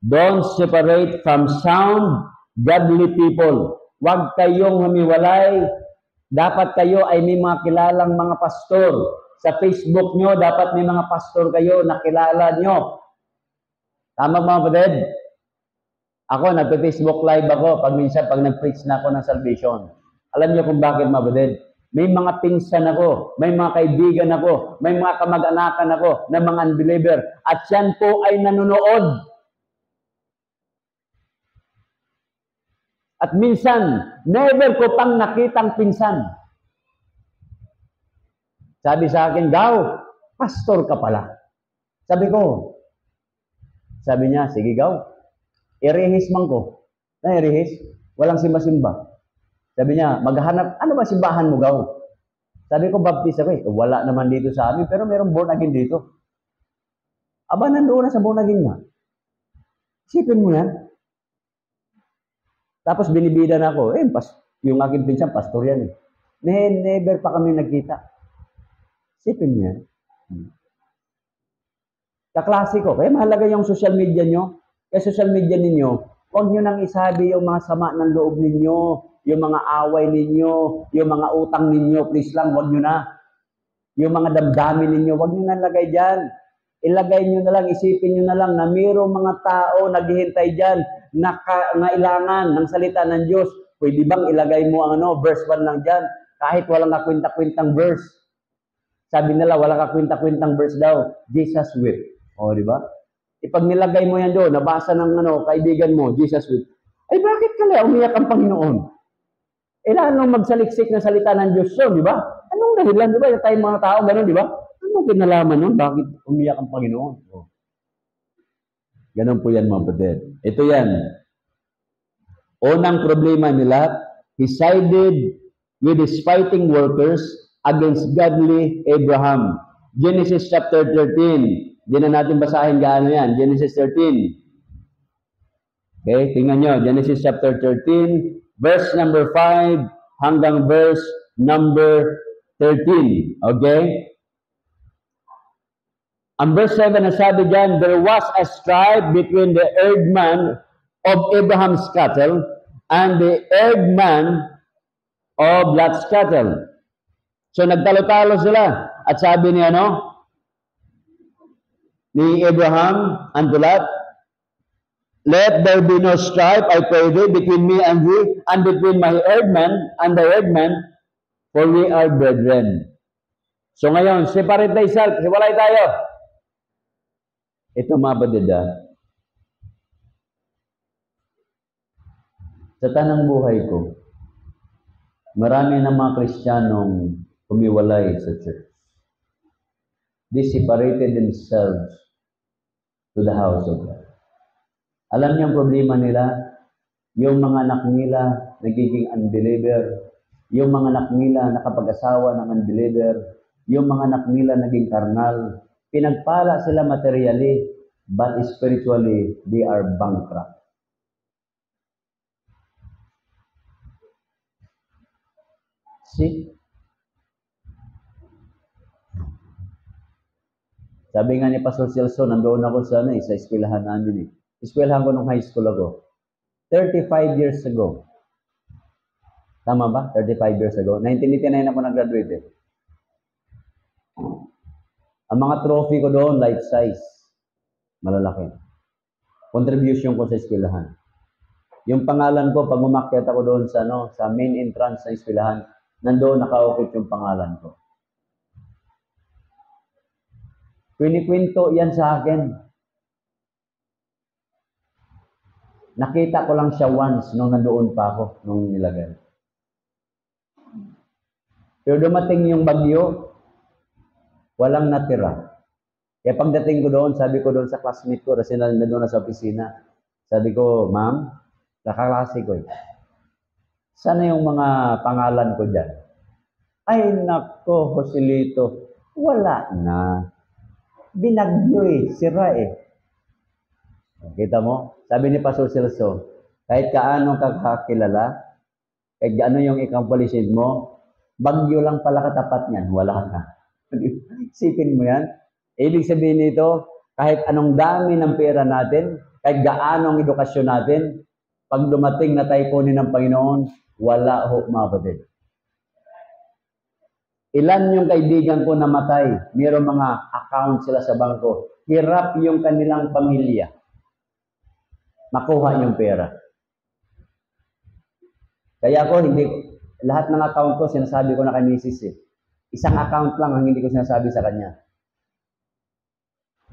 don't separate from sound, godly people. Huwag kayong humiwalay. Dapat kayo ay may mga kilalang mga pastor. Sa Facebook nyo, dapat may mga pastor kayo na kilala nyo. Tama, mga kapatid? Ako, nagpe-Facebook live ako pag minsan pag nag-preach na ako ng salvation. Alam niyo kung bakit, mga kapatid? May mga pinsan ako, may mga kaibigan ako, may mga kamag-anakan ako na mga unbeliever. At yan po ay nanonood. At minsan, never ko pang nakitang pinsan. Sabi sa akin, Gaw, pastor ka pala. Sabi niya, sige Gaw, irehis man ko. Na irehis? Walang simba-simba. Sabi niya, maghanap, ano ba simbahan mo, Gaw? Sabi ko, baptist ako eh. Wala naman dito sa amin, pero mayroong born again dito. Aba, nandoon na sa born again nga. Isipin mo yan. Tapos binibida na ako, yung aking pinsan, pastor yan eh. Never pa kami nagkita. Isipin mo yan. Kaklase ko, kaya mahalaga yung social media nyo. Kaya social media ninyo, huwag nyo nang isabi yung mga sama ng loob ninyo, yung mga away ninyo, yung mga utang ninyo, please lang, huwag nyo na. Yung mga damdamin ninyo, huwag nyo na lagay dyan. Ilagay nyo na lang, isipin nyo na lang na mayroong mga tao naghihintay dyan na kailangan ng salita ng Diyos. Pwede bang ilagay mo ang verse 1 lang dyan? Kahit walang kakwinta-kwintang verse. Sabi nila, walang kakwinta-kwintang verse daw. Jesus wept. O, di ba? Pag nilagay mo yan doon, nabasa ng kaibigan mo, Jesus wept. Ay, bakit kaya umiyak ang Panginoon? Lalo magsaliksik na salita ng Diyos yun, di ba? Anong dahilan, di ba? Yung tayong mga tao, gano'n, di ba? Anong kinalaman nun? Bakit umiyak ang Panginoon? Oh. Ganon po yan, mga kapatid. Ito yan. Unang problema nila, he sided with his fighting workers against godly Abraham. Genesis chapter 13. Hindi na natin basahin gaano yan. Genesis 13. Okay, tingnan nyo. Genesis chapter 13, verse number 5 hanggang verse number 13. Okay? Ang verse 7 na sabi dyan, there was a strife between the herdman of Abraham's cattle and the herdman of Lot's cattle. So nagtalo-talo sila. At sabi ni ni Abraham and Lot, let there be no strife, I pray thee, between me and thee, and between my herdman and the herdman, for we are brethren. So ngayon, separate thyself, hiwalay tayo. Ito, mga badida, sa tanang buhay ko, marami ng mga Kristiyanong humiwalay sa church. They separated themselves to the house of God. Alam niyo ang problema nila? Yung mga anak nila nagiging unbeliever, yung mga anak nila nakapag-asawa ng unbeliever, yung mga anak nila naging karnal, pinagpala sila materially, but spiritually, they are bankrupt. See? Sabi nga ni Pastor Celso, nandoon ako sa eskwelahan namin eh. Eskwelahan ko nung high school ako. 35 years ago. Tama ba? 35 years ago. 1989 ako nag-graduate eh. Ang mga trophy ko doon, life size. Malalaki. Contribution ko sa eskwelahan. Yung pangalan ko, pag umakyat ako doon sa main entrance sa eskwelahan, nandoon nakaukit yung pangalan ko. Kwento yan sa akin. Nakita ko lang siya once nung nandoon pa ako, nung nilagay. Pero dumating yung bagyo, walang natira. Kaya pagdating ko doon, sabi ko doon sa classmate ko, kasi nandoon na sa opisina, sabi ko, ma'am, kaklase ko eh. Sana yung mga pangalan ko dyan? Ay, nako, Joselito, wala na. Binagyo eh, sira eh. Kita mo? Sabi ni Pastor Celso, kahit kaano kakakilala, kahit gaano yung accomplishment mo, bagyo lang pala katapat niyan, wala na. Isipin mo yan? Ibig sabihin nito, kahit anong dami ng pera natin, kahit gaanong edukasyon natin, pag dumating na tayo kunin ng Panginoon, wala ho, mga kapatid. Ilan yung kaibigan ko namatay, mayroong mga account sila sa bangko. Hirap yung kanilang pamilya. Makuha yung pera. Kaya ako, lahat ng account ko, sinasabi ko na kay Mrs. Isang account lang ang hindi ko sinasabi sa kanya.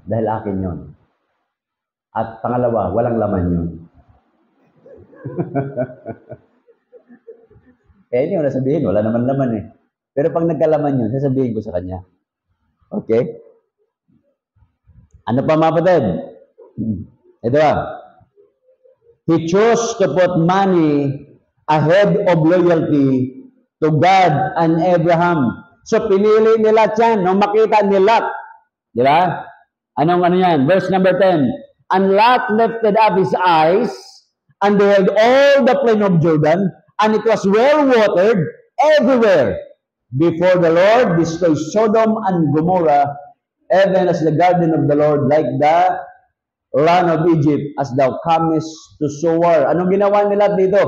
Dahil akin yon. At pangalawa, walang laman yun. Hindi ko nasabihin, wala naman laman eh. Pero pag nagkalaman yun, sasabihin ko sa kanya. Okay? Ano pa mga kapatid? Ito ba? He chose to put money ahead of loyalty to God and Abraham. So pinili nila yan nung makita ni Lot. Di ba? Ano yan? Verse number 10. And Lot lifted up his eyes and beheld all the plain of Jordan, and it was well watered everywhere. Before the Lord destroyed Sodom and Gomorrah, even as the garden of the Lord, like the land of Egypt, as thou comest to Zoar. Anong ginawa nila dito?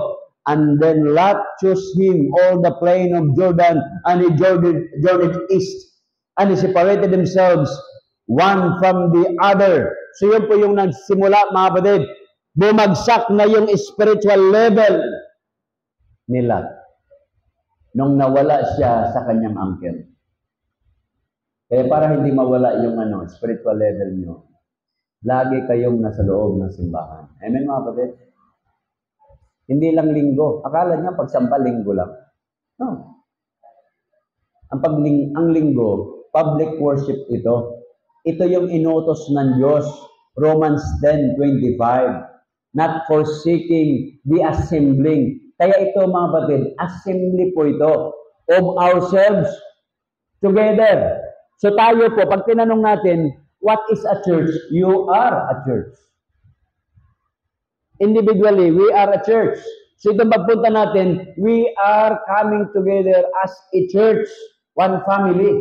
And then Lot chose him all the plain of Jordan, and he journeyed east, and he separated themselves one from the other. So yun po yung nagsimula, mga kapatid. Bumagsak na yung spiritual level ni Lot nung nawala siya sa kanyang uncle. Kaya para hindi mawala yung spiritual level nyo, lagi kayong nasa loob ng simbahan. Amen, mga kapatid? Hindi lang linggo. Akala niya pagsampa linggo lang. No. Ang linggo, public worship ito. Ito yung inutos ng Diyos. Romans 10:25. Not forsaking the assembling. Kaya ito, mga kapatid, assembly po ito of ourselves together. So tayo po, pag tinanong natin, what is a church? You are a church. Individually, we are a church. So itong pagpunta natin, we are coming together as a church, one family.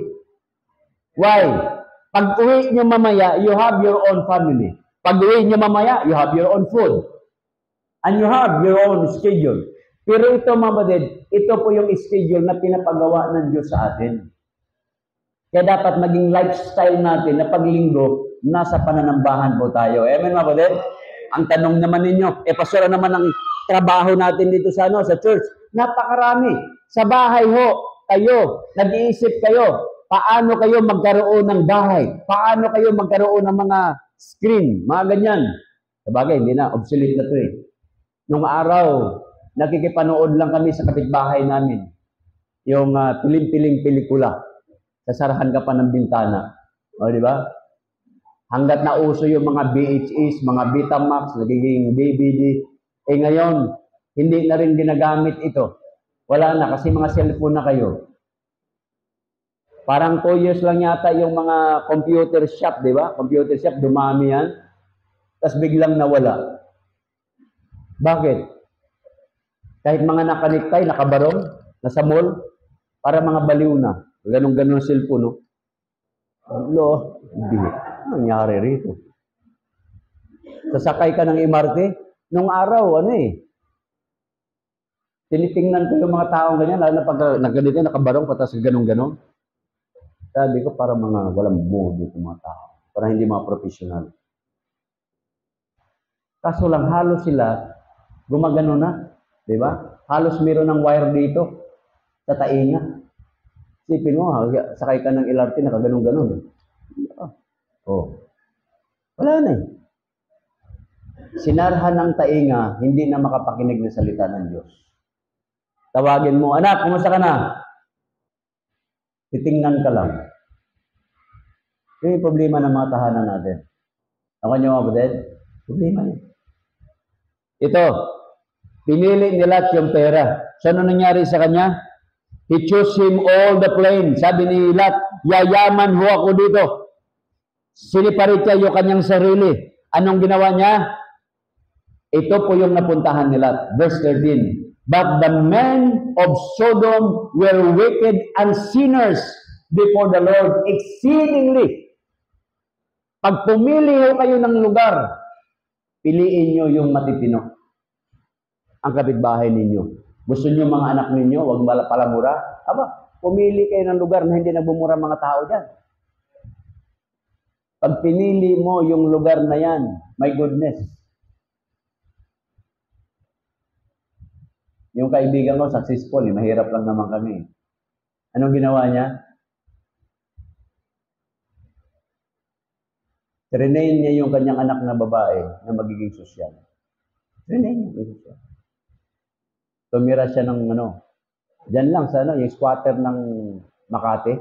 Why? Pag uwi nyo mamaya, you have your own family. Pag uwi nyo mamaya, you have your own food. And you have your own schedule. Pero ito, mga kapatid, ito po yung schedule na pinapagawa ng Diyos sa atin. Kaya dapat maging lifestyle natin na paglinggo, nasa pananambahan po tayo. Amen, mga kapatid? Ang tanong naman ninyo, pastora naman ang trabaho natin dito sa church. Napakarami. Sa bahay ho, kayo, nag-iisip kayo, paano kayo magkaroon ng bahay? Paano kayo magkaroon ng mga screen? Mga ganyan. Sabagay, hindi na. Obsolete na ito eh. Nung araw, nakikipanood lang kami sa kapitbahay namin. Yung piling-piling pelikula. Sasarahan ka pa ng bintana. O, di ba? Hanggat nauso yung mga VHS, mga Betamax, nagiging DVD. Ngayon, hindi na rin ginagamit ito. Wala na, kasi mga cellphone na kayo. Parang 2 years lang yata yung mga computer shop, di ba? Computer shop, dumami yan. Tapos biglang nawala. Bakit? Kahit mga nakaniktay, nakabarong, nasa mall, para mga baliw na. Ganun-ganun cellphone, no? Hello, hindi. Ano nangyari rito? Sasakay ka ng MRT, nung araw, tinitingnan ko yung mga taong ganyan, lalo na pag nakabarong, patas ganun-ganun. Sabi ko, para mga walang modo yung mga tao. Para hindi mga professional. Kaso lang, halos sila, gumagano na. Di ba? Halos meron ng wire dito, sa tainga. Sipin mo, sakay ka ng LRT, nakaganon-ganon. Oh. Wala na eh. Sinarhan ng tainga, hindi na makapakinig ng salita ng Diyos. Tawagin mo, anak, kumusta ka na? Titingnan ka lang. Ito yung problema ng mga tahanan natin. Ako nyo mga kapatid, problema yun. Ito, pinili nila yung pera. So, ano nangyari sa kanya? He chose him all the plain. Sabi ni Lot, yayaman ho ako dito. Siniparit niya yung kanyang sarili. Anong ginawa niya? Ito po yung napuntahan ni Lot. Verse 13. But the men of Sodom were wicked and sinners before the Lord exceedingly. Pag pumili ho kayo ng lugar, piliin nyo yung matitino. Ang kapitbahay ninyo. Gusto nyo mga anak ninyo, huwag palamura. Aba, pumili kayo ng lugar na hindi nagbumura mga tao dyan. Pag pinili mo yung lugar na yan, my goodness. Yung kaibigan ko, successful, mahirap lang naman kami. Anong ginawa niya? Trinain niya yung kanyang anak na babae na magiging sosyal. Trinain niya magiging sosyal. Tumira siya ng dyan lang sa yung squatter ng Makati.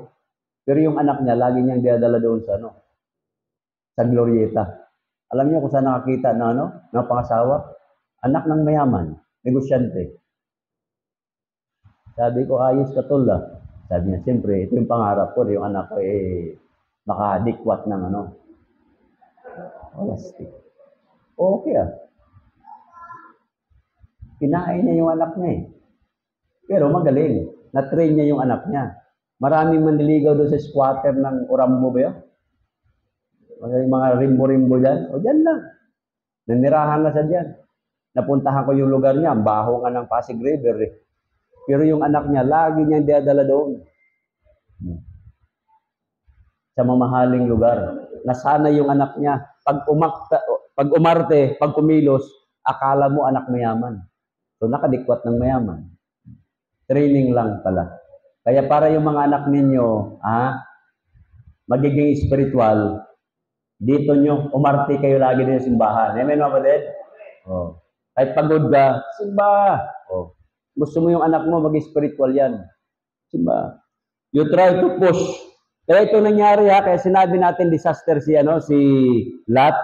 Pero yung anak niya, lagi niyang dinadala doon sa Glorieta. Alam niyo kung saan nakakita ng pangasawa? Anak ng mayaman, negosyante. Sabi ko, ayos ka tol ah. Sabi niya, siyempre, ito yung pangarap ko, yung anak ko makadikwat ng plastic. Okay ah. Kinain niya yung anak niya Pero magaling. Na-train niya yung anak niya. Maraming manliligaw doon sa squatter ng Urambo ba yun? Mga rimbo-rimbo dyan. O dyan lang. Nanirahan na sa dyan. Napuntahan ko yung lugar niya. Ang baho nga ng Pasig River Pero yung anak niya, lagi niyang dinadala doon. Sa mamahaling lugar. Nasanay yung anak niya. Pag umarte, pag kumilos, akala mo anak mayaman. So nakadikwat ng mayaman. Training lang pala. Kaya para yung mga anak ninyo, magiging spiritual, dito nyo, umarte kayo lagi din sa simbahan. Amen, mga kapatid? Oh. Kahit pagod ka, simba. Oh. Gusto mo yung anak mo, maging spiritual yan. Simba. You try to push. Kaya ito nangyari kaya sinabi natin disaster si Lot.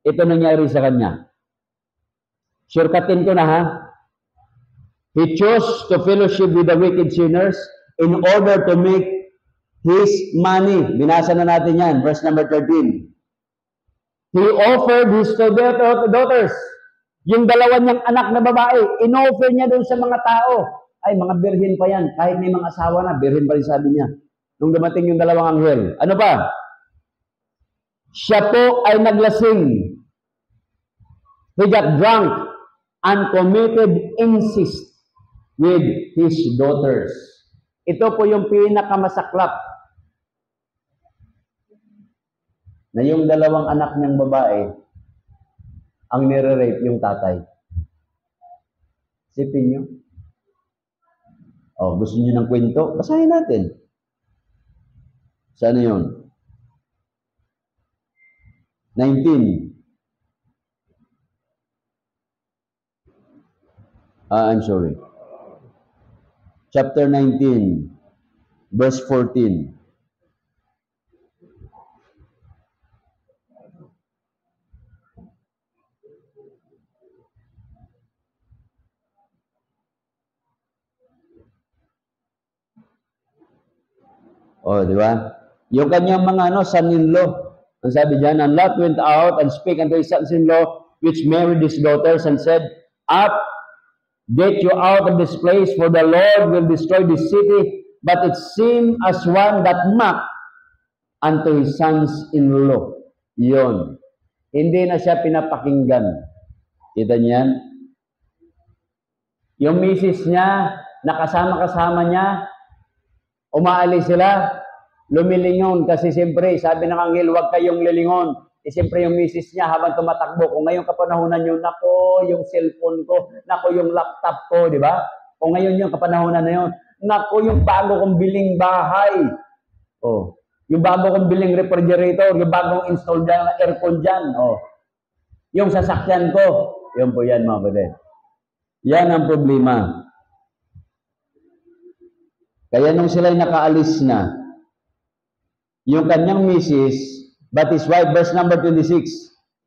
Ito nangyari sa kanya. Shortcutin ko na He chose to fellowship with the wicked sinners in order to make his money. Binasa na natin yan, verse number 13. He offered his two daughters. Yung dalawa niyang anak na babae, in-offer niya doon sa mga tao. Ay, mga birhin pa yan. Kahit may mga asawa na, birhin pa rin sabi niya. Nung dumating yung dalawang anghel. Ano pa? Siya po ay naglasing. He got drunk and committed incest with his daughters. Ito po yung pinakamasaklap na yung dalawang anak niyang babae ang nire-rape yung tatay. Isipin niyo. Gusto niyo ng kwento? Basahin natin. Saan yun? 19. I'm sorry. Chapter 19, verse 14. Di ba? Yung kanyang mga son-in-law, ang sabi diyan, and Lot went out and spake unto his sons-in-law, which married his daughters, and said, Up, get you out of this place, for the Lord will destroy this city. But it seemed as one that mocked unto his sons-in-law. Yun. Hindi na siya pinapakinggan. Kita niyan? Yung misis niya, nakasama-kasama niya, umaalis sila, lumilingon kasi siyempre, sabi ng anghel, huwag kayong lilingon. Siyempre yung misis niya habang tumatakbo, kung ngayon kapanahonan yun, nako yung cellphone ko, nako yung laptop ko, di ba? Kung ngayon yung kapanahonan na yun, nako yung bago kong biling bahay. Yung bago kong biling refrigerator, yung bagong install dyan, aircon dyan. Yung sasakyan ko, yun po yan mga kapatid. Yan ang problema. Kaya nung sila'y nakaalis na, yung kanyang misis, but his wife, verse number 26,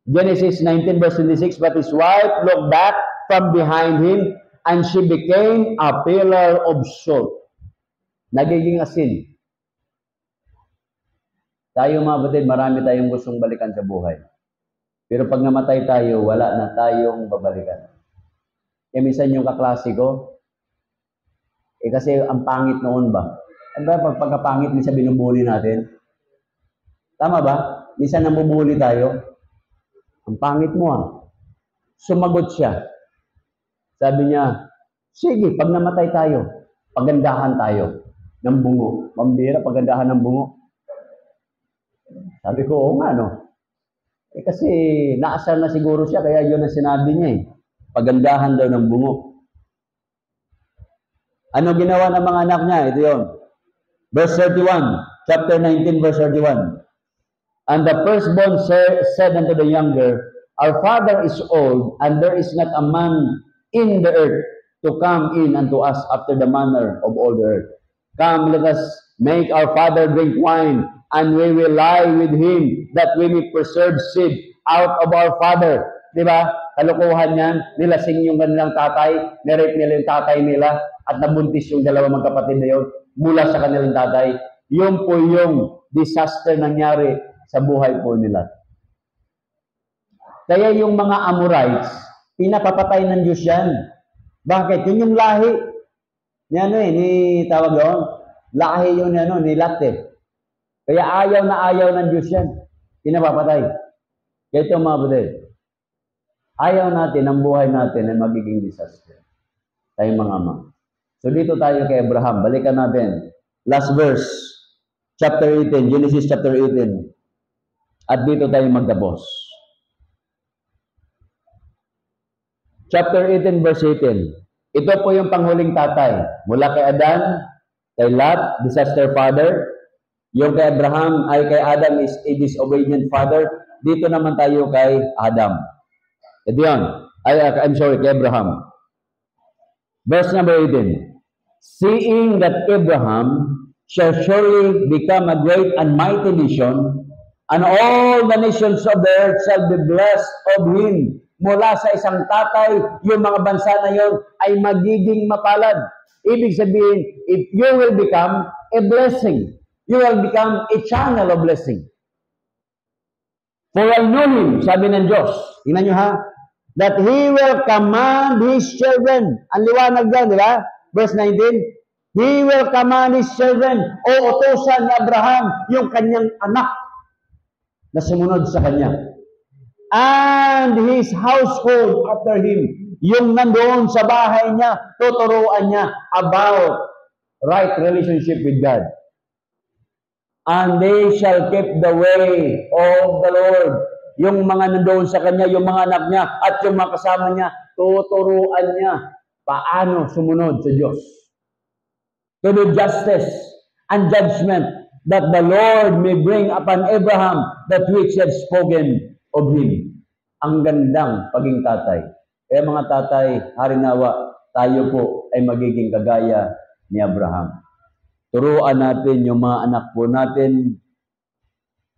Genesis 19, verse 26, but his wife looked back from behind him, and she became a pillar of salt. Nagiging asin. Tayo mga batid, marami tayong gustong balikan sa buhay. Pero pag namatay tayo, wala na tayong babalikan. Minsan yung kaklase ko, kasi ang pangit noon ba? Ano ba pagkapangit din sa binubuli natin? Tama ba? minsan namumuli tayo. Ang pangit mo ah. Sumagot siya. Sabi niya, sige, pag namatay tayo, pagandahan tayo ng bungo. Pambira, pagandahan ng bungo. Sabi ko, oo nga, no? Kasi naasar na siguro siya, kaya yun ang sinabi niya eh. Pagandahan daw ng bungo. Ano ginawa ng mga anak niya? Ito yun. Verse 31, chapter 19, verse 31. And the firstborn said unto the younger, Our father is old, and there is not a man in the earth to come in unto us after the manner of all the earth. Come, let us make our father drink wine, and we will lie with him, that we may preserve seed out of our father. Diba? Kalukuhan yan, nilasing yung kanilang tatay, nirape nila yung tatay nila, at nabuntis yung dalawang magkapatid na yun mula sa kanilang tatay. Yun po yung disaster nangyari sa buhay po nila. Kaya yung mga Amorites, pinapapatay ng Diyos yan. Bakit? Yun yung lahi. Ni ano eh, ni tawag yun? Lahi yun ni Lot eh. Kaya ayaw ng Diyos yan. Pinapapatay. Kaya ito mga budel, ayaw natin, ang buhay natin ay magiging disaster. Tayong mga ama. So dito tayo kay Abraham. Balikan natin. Last verse. Chapter 18. Genesis chapter 18. At dito tayo magtapos. Chapter 18 verse 18. Ito po yung panghuling tatay. Mula kay Adan, kay Lot, disaster father. Yung kay Abraham ay kay Adam is a disobedient father. Dito naman tayo kay Adam. Ito yun. I'm sorry, kay Abraham. Verse number 18. Seeing that Abraham shall surely become a great and mighty nation, and all the nations of the earth shall be blessed of him. Mula sa isang tatay, yung mga bansa na yon ay magiging mapalad. Ibig sabihin, if you will become a blessing, you will become a channel of blessing. For I know him, sabi ng Diyos, tingnan nyo ha, that he will command his children. Ang liwanag dyan, di ba? Verse 19, he will command his children, o utusan ni Abraham, yung kanyang anak na sumunod sa kanya. And his household after him, yung nandoon sa bahay niya, tuturuan niya about right relationship with God. And they shall keep the way of the Lord. Yung mga nandoon sa kanya, yung mga anak niya, at yung mga kasama niya, tuturuan niya paano sumunod sa Diyos. To do justice and judgment, that the Lord may bring upon Abraham that which he had spoken of him. Ang gandang paging tatay. Kaya mga tatay, harinawa, tayo po ay magiging kagaya ni Abraham. Turuan natin yung mga anak po natin,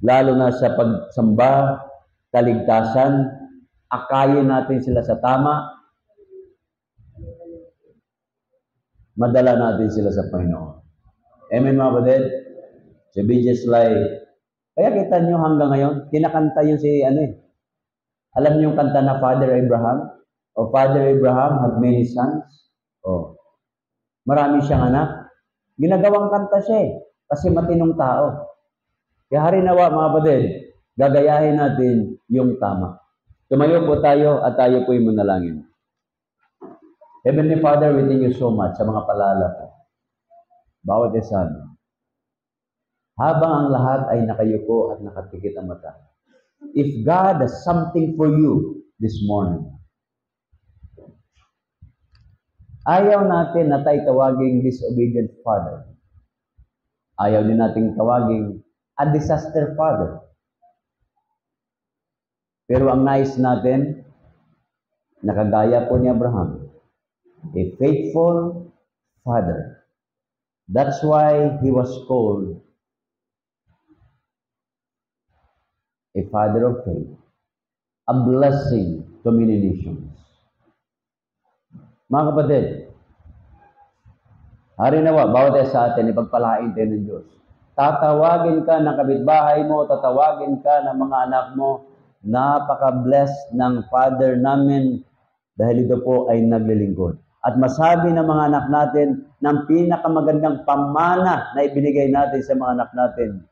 lalo na sa pagsamba, kaligtasan, akayin natin sila sa tama, madala natin sila sa Panginoon. Amen mga kapatid? Si BJ Sly. Kaya kita nyo hanggang ngayon, kinakanta yun si alam niyo yung kanta na Father Abraham? O Father Abraham had many sons? O, marami siyang anak. Ginagawang kanta siya eh, kasi matinong tao. Kaya harinawa mga kapatid, gagayahin natin yung tama. Tumayo po tayo at tayo po'y manalangin. Heavenly Father, we thank you so much sa mga palala po. Bawat isa. Habang ang lahat ay nakayuko at nakatikit ang mata. If God has something for you this morning, ayaw natin na tayo tawaging disobedient father. Ayaw din natin tawaging a disaster father. Pero ang nais natin, nakagaya po ni Abraham, a faithful father. That's why he was called a father of faith, a blessing to many nations. Mga kapatid, harinawa, bawat isa sa atin, ipagpalain tayo ng Diyos. Tatawagin ka ng kapitbahay mo, tatawagin ka ng mga anak mo, napaka-blessed ng Father namin dahil ito po ay naglilingkod. At masabi ng mga anak natin ng pinakamagandang pamana na ibinigay natin sa mga anak natin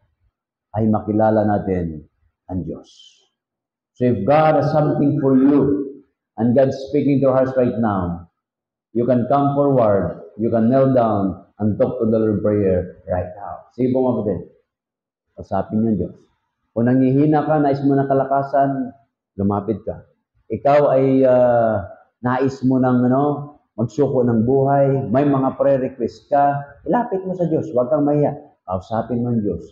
ay makilala natin ang Diyos. So if God has something for you, and God's speaking to your hearts right now, you can come forward, you can kneel down, and talk to the Lord in prayer right now. Sige po mga kapatid, usapin yung Diyos. Kung nangihina ka, nais mo ng kalakasan, lumapit ka. Ikaw ay nais mo ng magsuko ng buhay, may mga prayer request ka, ilapit mo sa Diyos, huwag kang mahiya. Kausapin mo ang Diyos.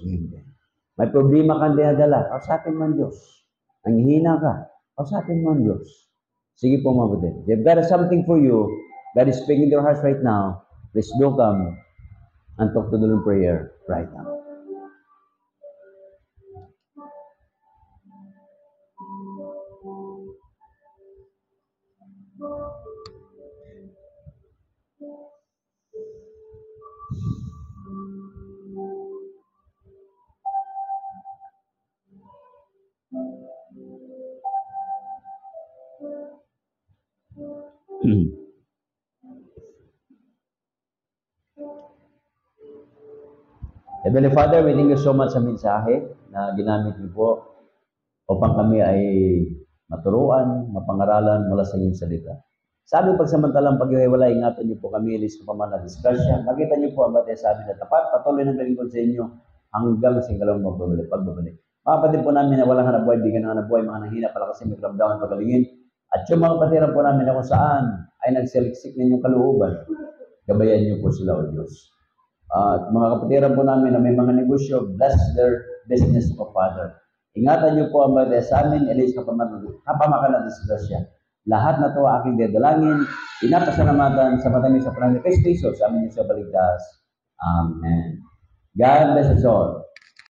May problema kang dinadala, kausapin mo ang Diyos. Nanghihina ka, kausapin mo ang Diyos. Sige po mga kapatid. If God has something for you, God is speaking to your hearts right now, please do come and talk to the Lord in prayer right now. Heavenly Father, we thank you so much sa mensahe na ginamit niyo po upang kami ay maturuan, mapangaralan mula sa inyong salita. Sa aming pagsamantalang paghiwalay, ingatan niyo po kami, ilis ko pa man na disgrasya. Makita niyo po ang batay sa amin na tapat, patuloy ng kalingkod sa inyo hanggang sa ingalawang pagbabalik. Mga kapatid po namin na walang hanap buhay, bigyan ng hanap buhay, mga nanghina, palakasin, may karamdaman, pagalingin. At yung mga kapatiran po namin na kung saan ay nagsaliksik ninyong kalooban, gabayan niyo po sila, O Diyos. At mga kapatiran po namin na may mga negosyo, bless their business, O Father. Ingatan niyo po ang batay sa amin, ilis kapamakan ng disgrasya. Lahat na ito aking dadalangin, pinapasalamatan sa matamis sa panahon ni Kristo, sa amin sa baligtas. Amen. God bless us all.